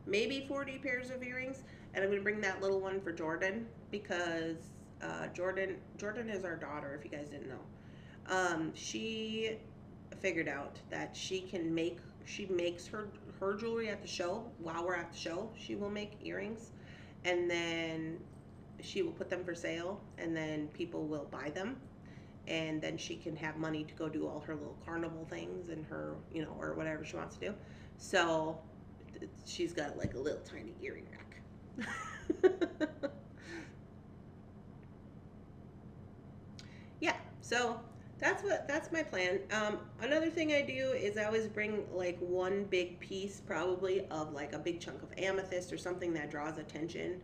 maybe 40 pairs of earrings. And I'm going to bring that little one for Jordan, because Jordan is our daughter, if you guys didn't know. She figured out that she makes her jewelry at the show. While we're at the show, she will make earrings, and then she will put them for sale, and then people will buy them, and then she can have money to go do all her little carnival things and her, or whatever she wants to do. So she's got like a little tiny earring rack. Yeah, so that's my plan. Another thing I do is I always bring like one big piece, probably of like a big chunk of amethyst or something that draws attention.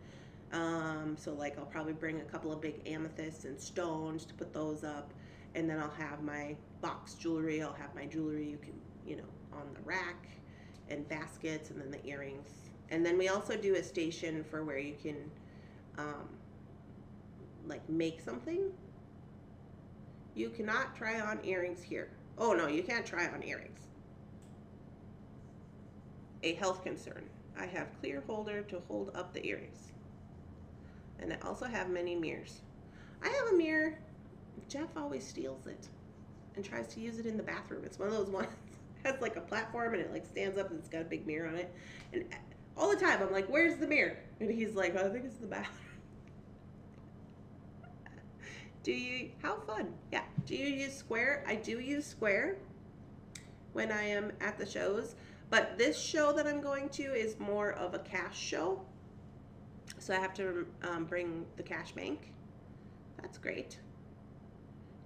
So like I'll probably bring a couple of big amethysts and stones to put those up, and then I'll have my box jewelry. I'll have my jewelry you can, on the rack, and baskets, and then the earrings. And then we also do a station for where you can like make something. You cannot try on earrings here. Oh no, you can't try on earrings. A health concern. I have clear holder to hold up the earrings. And I also have many mirrors. I have a mirror. Jeff always steals it and tries to use it in the bathroom. It's one of those ones that has like a platform and it like stands up and it's got a big mirror on it. And all the time I'm like, where's the mirror? And he's like, oh, I think it's in the bathroom. How fun. Yeah. Do you use square? I do use square when I am at the shows, but this show that I'm going to is more of a cash show. So I have to bring the cash bank. That's great.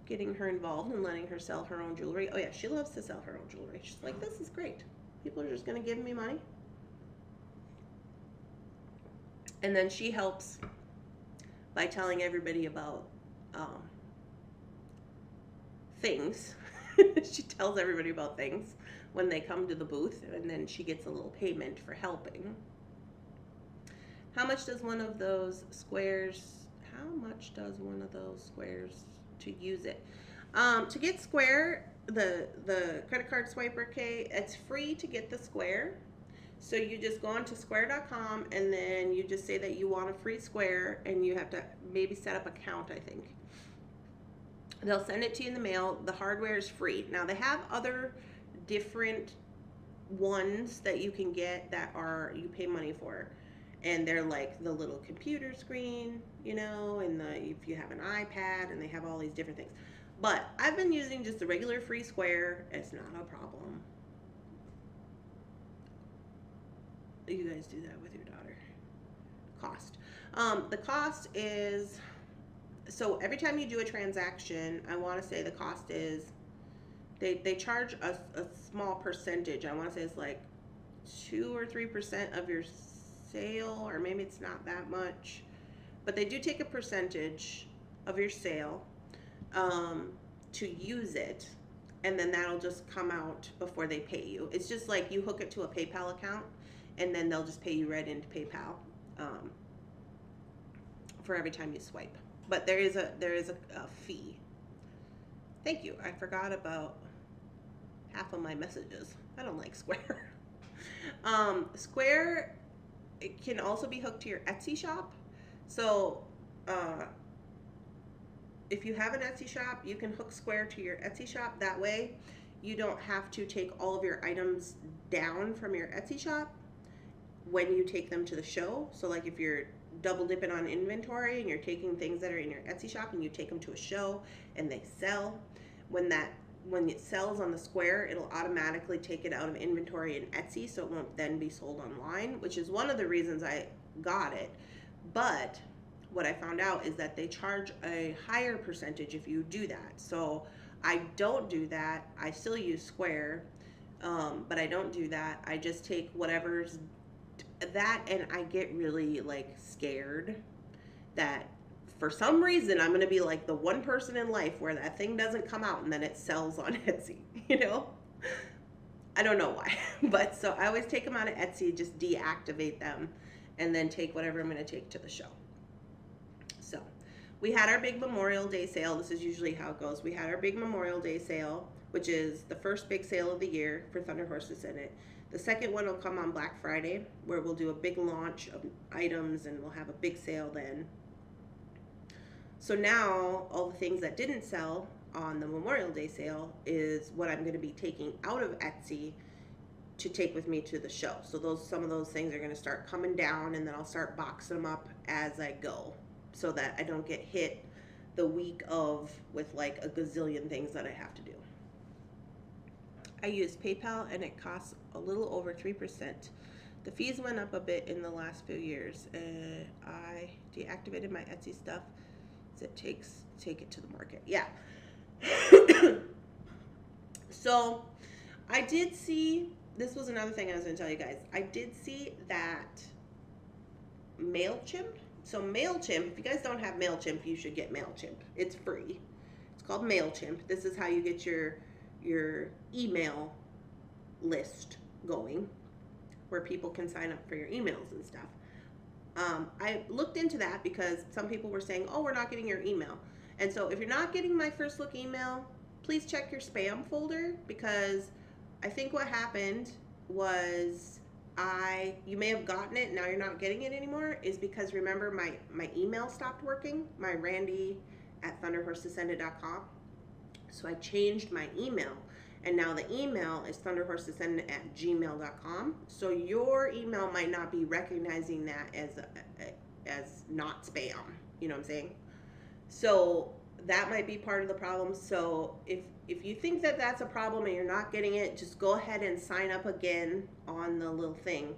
Getting her involved and letting her sell her own jewelry. Oh yeah, she loves to sell her own jewelry. She's like, this is great. People are just gonna give me money. And then she helps by telling everybody about things. She tells everybody about things when they come to the booth, and then she gets a little payment for helping. How much does one of those squares to use it? To get square, the credit card swiper, okay, it's free to get the square. So you just go onto square.com and then you just say that you want a free square, and you have to maybe set up an account, I think. They'll send it to you in the mail. The hardware is free. Now they have other different ones that you can get that you pay money for. And they're like the little computer screen, and if you have an iPad, and they have all these different things. But I've been using just the regular free square. It's not a problem. You guys do that with your daughter. Cost. The cost is, so every time you do a transaction, I want to say the cost is, they charge a small percentage. I want to say it's like 2 or 3% of your sale, or maybe it's not that much, but they do take a percentage of your sale to use it, and then that'll just come out before they pay you. It's just like you hook it to a PayPal account, and then they'll just pay you right into PayPal for every time you swipe. But there is a fee. Thank you. I forgot about half of my messages. I don't like Square. Square, it can also be hooked to your Etsy shop. So if you have an Etsy shop, you can hook Square to your Etsy shop. That way you don't have to take all of your items down from your Etsy shop when you take them to the show. So like if you're double dipping on inventory and you're taking things that are in your Etsy shop and you take them to a show and they sell, when it sells on the Square, it'll automatically take it out of inventory in Etsy, so it won't then be sold online, which is one of the reasons I got it. But what I found out is that they charge a higher percentage if you do that. So I don't do that. I still use Square, but I don't do that. I just take whatever's that, and I get really like scared that for some reason I'm gonna be like the one person in life where that thing doesn't come out and then it sells on Etsy, you know? I don't know why, but so I always take them out of Etsy, just deactivate them, and then take whatever I'm gonna take to the show. So we had our big Memorial Day sale. This is usually how it goes. We had our big Memorial Day sale, which is the first big sale of the year for Thunderhorse Descendant. The second one will come on Black Friday, where we'll do a big launch of items and we'll have a big sale then. So now all the things that didn't sell on the Memorial Day sale is what I'm going to be taking out of Etsy to take with me to the show. So some of those things are going to start coming down, and then I'll start boxing them up as I go, so that I don't get hit the week of with like a gazillion things that I have to do. I use PayPal and it costs a little over 3%. The fees went up a bit in the last few years. I deactivated my Etsy stuff. So it take it to the market. Yeah. So I did see, this was another thing I was going to tell you guys. I did see that MailChimp. So MailChimp, if you guys don't have MailChimp, you should get MailChimp. It's free. It's called MailChimp. This is how you get your email list going, where people can sign up for your emails and stuff. I looked into that because some people were saying, oh, we're not getting your email. And so if you're not getting my first look email, please check your spam folder, because I think what happened was you may have gotten it, now you're not getting it anymore, is because remember my email stopped working, my randy@thunderhorsedescendant.com. So I changed my email, and now the email is thunderhorsedescendant@gmail.com. So your email might not be recognizing that as not spam. You know what I'm saying? So that might be part of the problem. So if you think that that's a problem and you're not getting it, just go ahead and sign up again on the little thing,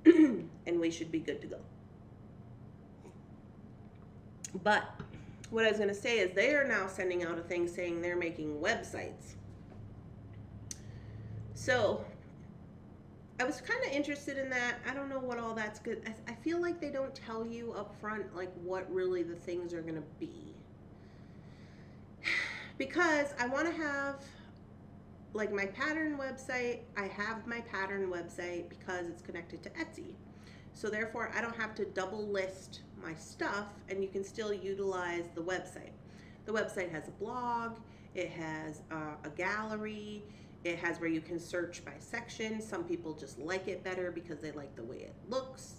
and we should be good to go. But what I was going to say is they are now sending out a thing saying they're making websites. So I was kind of interested in that. I don't know what all that's good. I feel like they don't tell you up front like what really the things are going to be. Because I want to have like my pattern website. I have my pattern website because it's connected to Etsy. So therefore I don't have to double list my stuff, and you can still utilize the website. The website has a blog, it has a gallery, it has where you can search by section. Some people just like it better because they like the way it looks.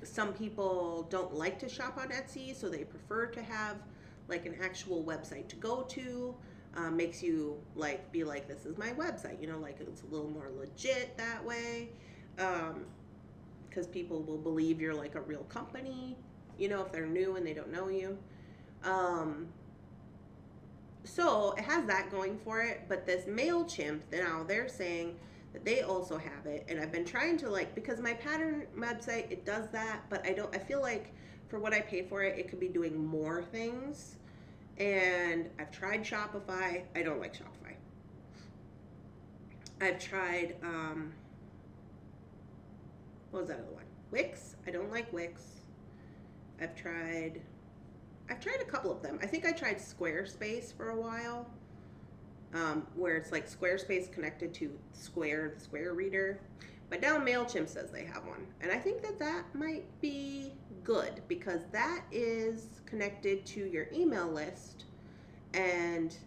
Some people don't like to shop on Etsy, so they prefer to have like an actual website to go to. Makes you like be like, this is my website, you know, like it's a little more legit that way, because people will believe you're like a real company, you know, if they're new and they don't know you. So it has that going for it. But this MailChimp, now they're saying that they also have it, and I've been trying to like, because my pattern website, it does that, but I feel like for what I pay for it, it could be doing more things. And I've tried Shopify. I don't like Shopify. I've tried, what was that other one? Wix. I don't like Wix. I've tried a couple of them. I think I tried Squarespace for a while, where it's like Squarespace connected to Square, the Square reader. But now MailChimp says they have one. And I think that might be good, because that is connected to your email list. And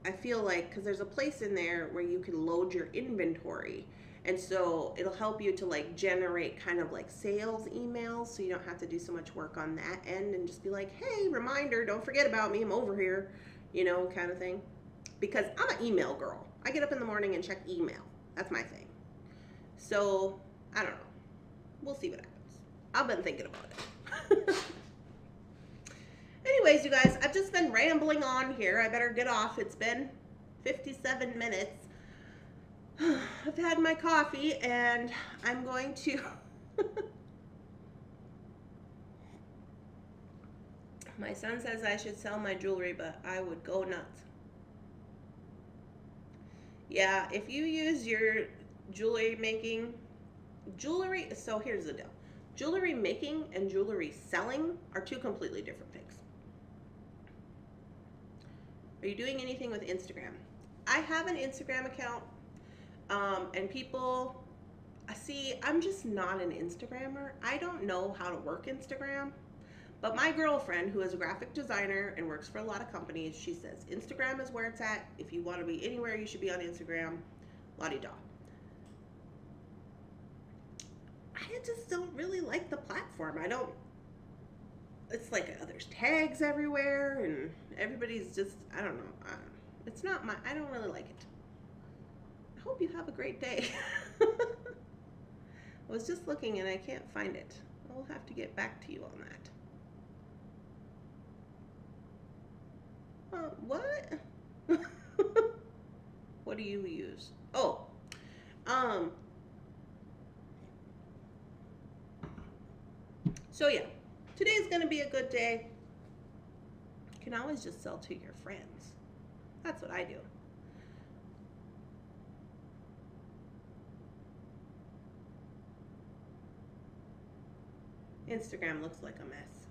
I feel like, because there's a place in there where you can load your inventory. And so it'll help you to like generate kind of like sales emails, so you don't have to do so much work on that end, and just be like, hey, reminder, don't forget about me, I'm over here, you know, kind of thing. Because I'm an email girl. I get up in the morning and check email. That's my thing. So, I don't know. We'll see what happens. I've been thinking about it. Anyways, you guys, I've just been rambling on here. I better get off. It's been 57 minutes. I've had my coffee, and I'm going to... My son says I should sell my jewelry, but I would go nuts. Yeah, if you use your jewelry making... So here's the deal. Jewelry making and jewelry selling are two completely different things. Are you doing anything with Instagram? I have an Instagram account, and people... See, I'm just not an Instagrammer. I don't know how to work Instagram. But my girlfriend, who is a graphic designer and works for a lot of companies, she says Instagram is where it's at. If you want to be anywhere, you should be on Instagram. La-di-da. I just don't really like the platform. It's like there's tags everywhere and everybody's just, I don't know. It's not I don't really like it. I hope you have a great day. I was just looking and I can't find it. I'll have to get back to you on that. What? What do you use? Oh, so yeah, today's gonna be a good day. You can always just sell to your friends. That's what I do. Instagram looks like a mess.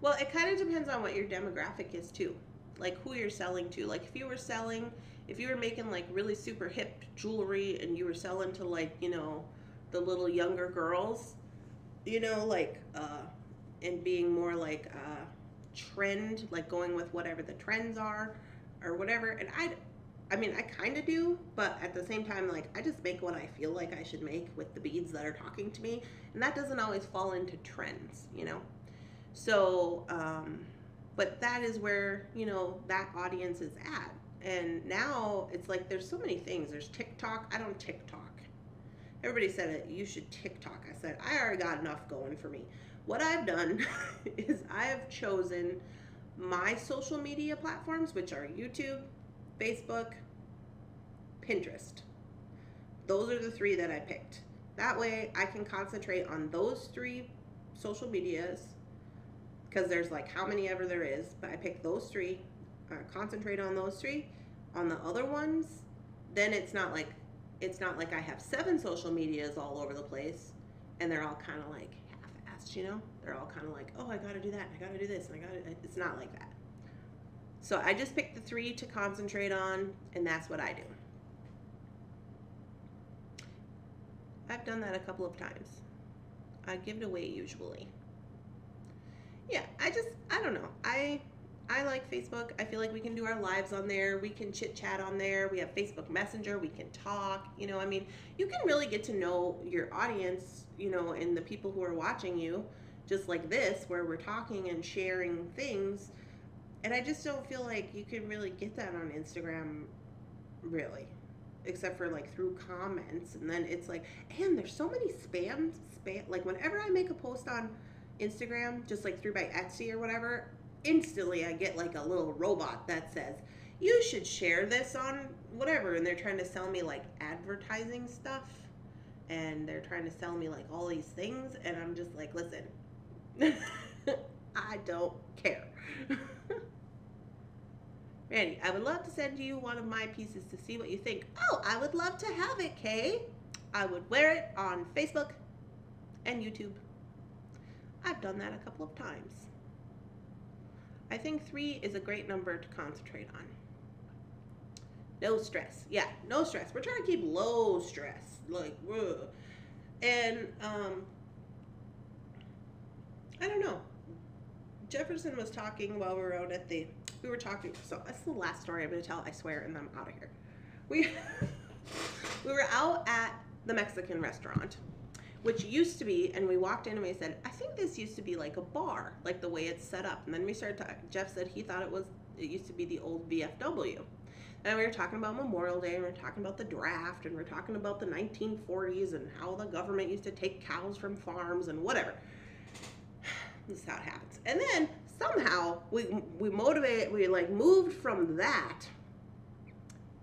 Well, it kind of depends on what your demographic is too. Like who you're selling to. Like if you were making like really super hip jewelry and you were selling to like, you know, the little younger girls, you know, like, and being more like trend, like going with whatever the trends are or whatever. And I mean, I kind of do, but at the same time, like I just make what I feel like I should make with the beads that are talking to me. And that doesn't always fall into trends, you know? So, but that is where, you know, that audience is at. And now it's like there's so many things. There's TikTok. I don't TikTok. Everybody said it, you should TikTok. I said, I already got enough going for me. What I've done is I have chosen my social media platforms, which are YouTube, Facebook, Pinterest. Those are the three that I picked. That way I can concentrate on those three social medias, because there's like how many ever there is, but I picked those three, concentrate on those three. On the other ones, then it's not like I have 7 social medias all over the place and they're all kind of like half-assed, you know? They're all kind of like, oh, I gotta do that, and I gotta do this, and it's not like that. So I just picked the 3 to concentrate on, and that's what I do. I've done that a couple of times. I give it away usually. Yeah, I don't know. I like Facebook. I feel like we can do our lives on there. We can chit chat on there. We have Facebook Messenger. We can talk. You know, I mean, you can really get to know your audience, you know, and the people who are watching you, just like this, where we're talking and sharing things. And I just don't feel like you can really get that on Instagram, really, except for like through comments. And then it's like, and there's so many spam, like whenever I make a post on Instagram, just like through my Etsy or whatever, instantly I get like a little robot that says, you should share this on whatever, and they're trying to sell me like advertising stuff, and they're trying to sell me like all these things, and I'm just like, listen, I don't care. Randy, I would love to send you one of my pieces to see what you think. Oh, I would love to have it, Kay. I would wear it on Facebook and YouTube. I've done that a couple of times. I think 3 is a great number to concentrate on. No stress. Yeah, no stress. We're trying to keep low stress. Like, whoa. And, I don't know. Jefferson was talking while we were out at we were talking, so that's the last story I'm going to tell, I swear, and then I'm out of here. We were out at the Mexican restaurant, which used to be, and we walked in and we said, I think this used to be like a bar, like the way it's set up. And then we started talking. Jeff said he thought it used to be the old VFW. And we were talking about Memorial Day, and we were talking about the draft, and we are talking about the 1940s and how the government used to take cows from farms and whatever. This is how it happens. And then somehow we moved from that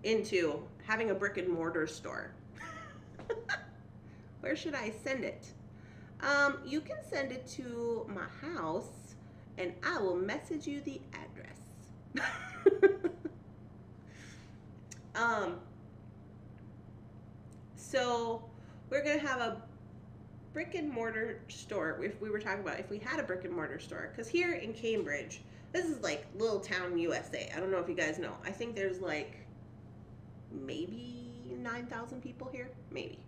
into having a brick and mortar store. Where should I send it? You can send it to my house, and I will message you the address. So we're gonna have a brick and mortar store. If we were talking about if we had a brick and mortar store, because here in Cambridge, this is like little town USA. I don't know if you guys know. I think there's like maybe 9,000 people here, maybe.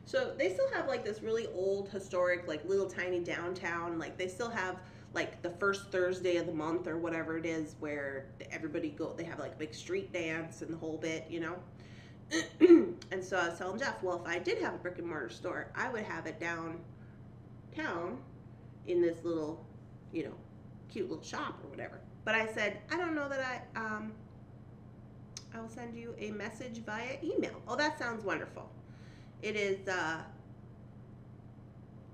So they still have like this really old historic like little tiny downtown. Like they still have like the first Thursday of the month or whatever it is where everybody they have like a big street dance and the whole bit, you know. And so I was telling Jeff, well, if I did have a brick and mortar store, I would have it downtown in this little, you know, cute little shop or whatever. But I said, I don't know that I will send you a message via email. Oh, that sounds wonderful. It is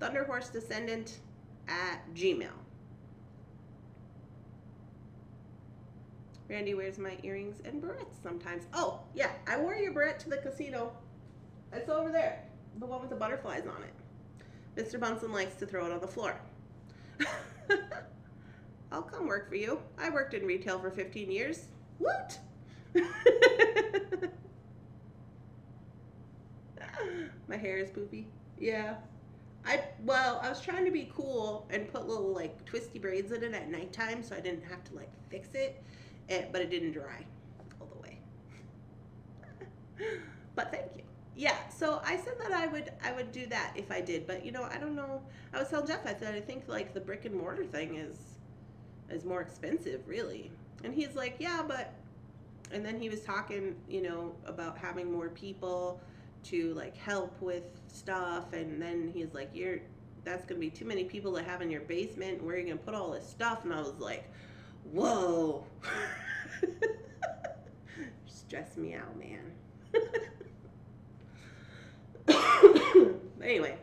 Thunderhorse Descendant at Gmail. Randy wears my earrings and barrettes sometimes. Oh, yeah, I wore your barrette to the casino. It's over there, the one with the butterflies on it. Mr. Bunsen likes to throw it on the floor. I'll come work for you. I worked in retail for 15 years. What? My hair is poofy. Yeah. I was trying to be cool and put little like twisty braids in it at nighttime so I didn't have to like fix it. But it didn't dry all the way. But thank you. Yeah, so I said that I would do that if I did, but you know, I don't know. I was telling Jeff, I said I think like the brick and mortar thing is more expensive, really. And he's like, yeah, but, and then he was talking, you know, about having more people to like help with stuff, and then he's like, that's gonna be too many people to have in your basement. Where are you gonna put all this stuff? And I was like, whoa. Stress me out, man. Anyway,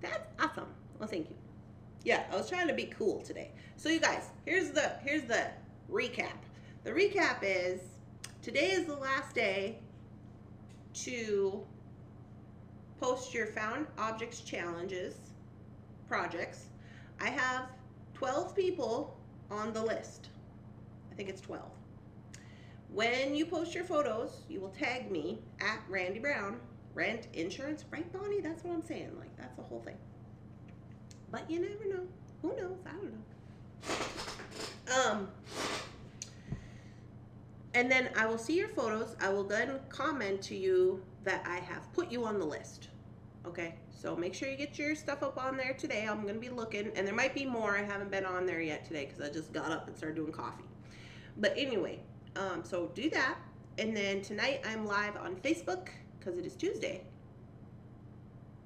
that's awesome. Well, thank you. Yeah, I was trying to be cool today. So you guys, here's the recap. The recap is today is the last day to post your found objects challenges projects. I have 12 people on the list. I think it's 12. When you post your photos, you will tag me at Randy Brown. Rent, insurance, right, Bonnie? That's what I'm saying. Like, that's the whole thing. But you never know. Who knows? I don't know. And then I will see your photos. I will then comment to you that I have put you on the list. Okay? So make sure you get your stuff up on there today. I'm going to be looking. And there might be more. I haven't been on there yet today because I just got up and started doing coffee. But anyway, so do that. And then tonight I'm live on Facebook because it is Tuesday.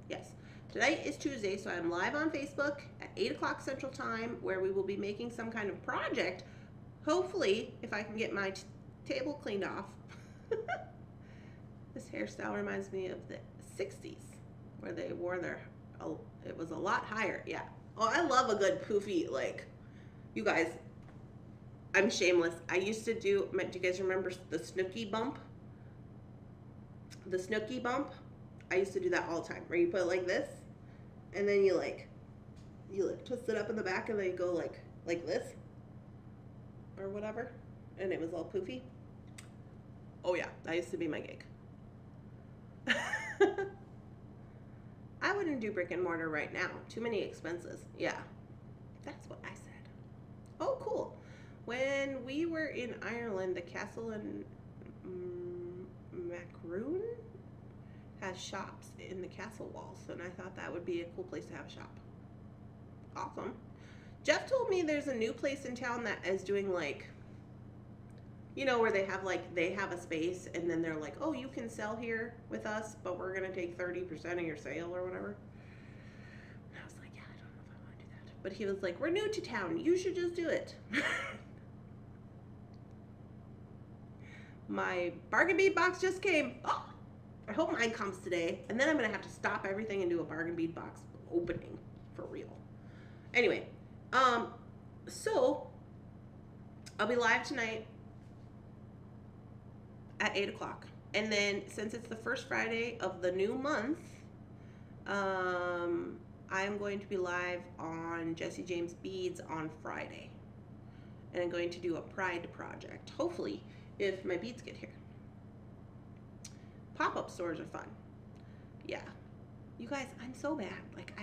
Yes. Tonight is Tuesday, so I'm live on Facebook at 8 o'clock Central Time where we will be making some kind of project. Hopefully, if I can get my table cleaned off. This hairstyle reminds me of the 60s where they wore it was a lot higher. Yeah. Oh, I love a good poofy, like, you guys, I'm shameless. I used to do you guys remember the Snooki bump? The Snooki bump? I used to do that all the time where you put it like this and then you twist it up in the back and then you go like this or whatever, and it was all poofy. Oh yeah, that used to be my gig. I wouldn't do brick and mortar right now. Too many expenses. Yeah, that's what I said. Oh, cool. When we were in Ireland, the castle in Macroon has shops in the castle walls, and I thought that would be a cool place to have a shop. Awesome. Jeff told me there's a new place in town that is doing like, you know, where they have a space and then they're like, oh, you can sell here with us, but we're going to take 30% of your sale or whatever. And I was like, yeah, I don't know if I want to do that. But he was like, we're new to town. You should just do it. My bargain bead box just came. Oh, I hope mine comes today. And then I'm going to have to stop everything and do a bargain bead box opening for real. Anyway, so I'll be live tonight at 8 o'clock. And then since it's the first Friday of the new month, I am going to be live on Jesse James Beads on Friday. And I'm going to do a pride project, hopefully, if my beads get here. Pop-up stores are fun. Yeah. You guys, I'm so bad. Like,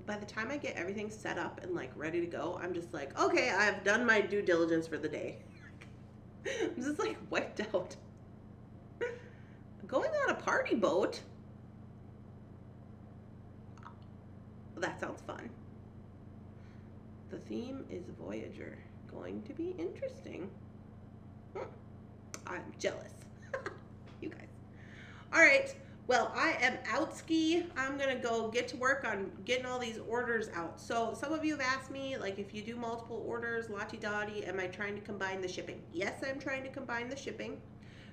by the time I get everything set up and, like, ready to go, I'm just like, okay, I've done my due diligence for the day. I'm just, like, wiped out. Going on a party boat? That sounds fun. The theme is Voyager. Going to be interesting. I'm jealous. You guys. All right. Well, I am out ski. I'm going to go get to work on getting all these orders out. So some of you have asked me, like, if you do multiple orders, Lottie-Dottie, am I trying to combine the shipping? Yes, I'm trying to combine the shipping.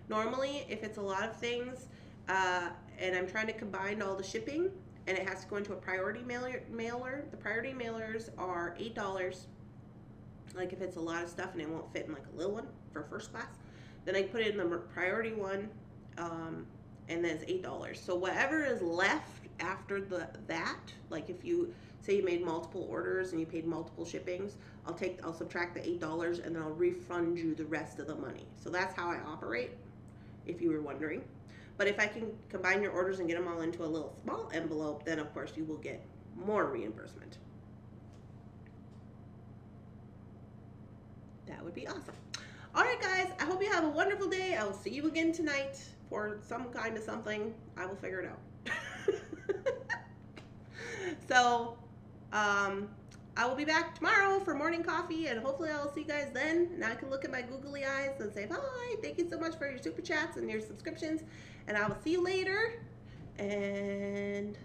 Normally, if it's a lot of things and I'm trying to combine all the shipping and it has to go into a priority mailer, the priority mailers are $8. Like if it's a lot of stuff and it won't fit in like a little one for first class, then I put it in the priority one, and then it's $8. So whatever is left after that, like if you say you made multiple orders and you paid multiple shippings, I'll subtract the $8 and then I'll refund you the rest of the money. So that's how I operate, if you were wondering. But if I can combine your orders and get them all into a little small envelope, then of course you will get more reimbursement. That would be awesome. All right, guys, I hope you have a wonderful day. I will see you again tonight for some kind of something. I will figure it out. So, I will be back tomorrow for morning coffee, and hopefully I will see you guys then. And I can look at my googly eyes and say, hi, thank you so much for your super chats and your subscriptions. And I will see you later. And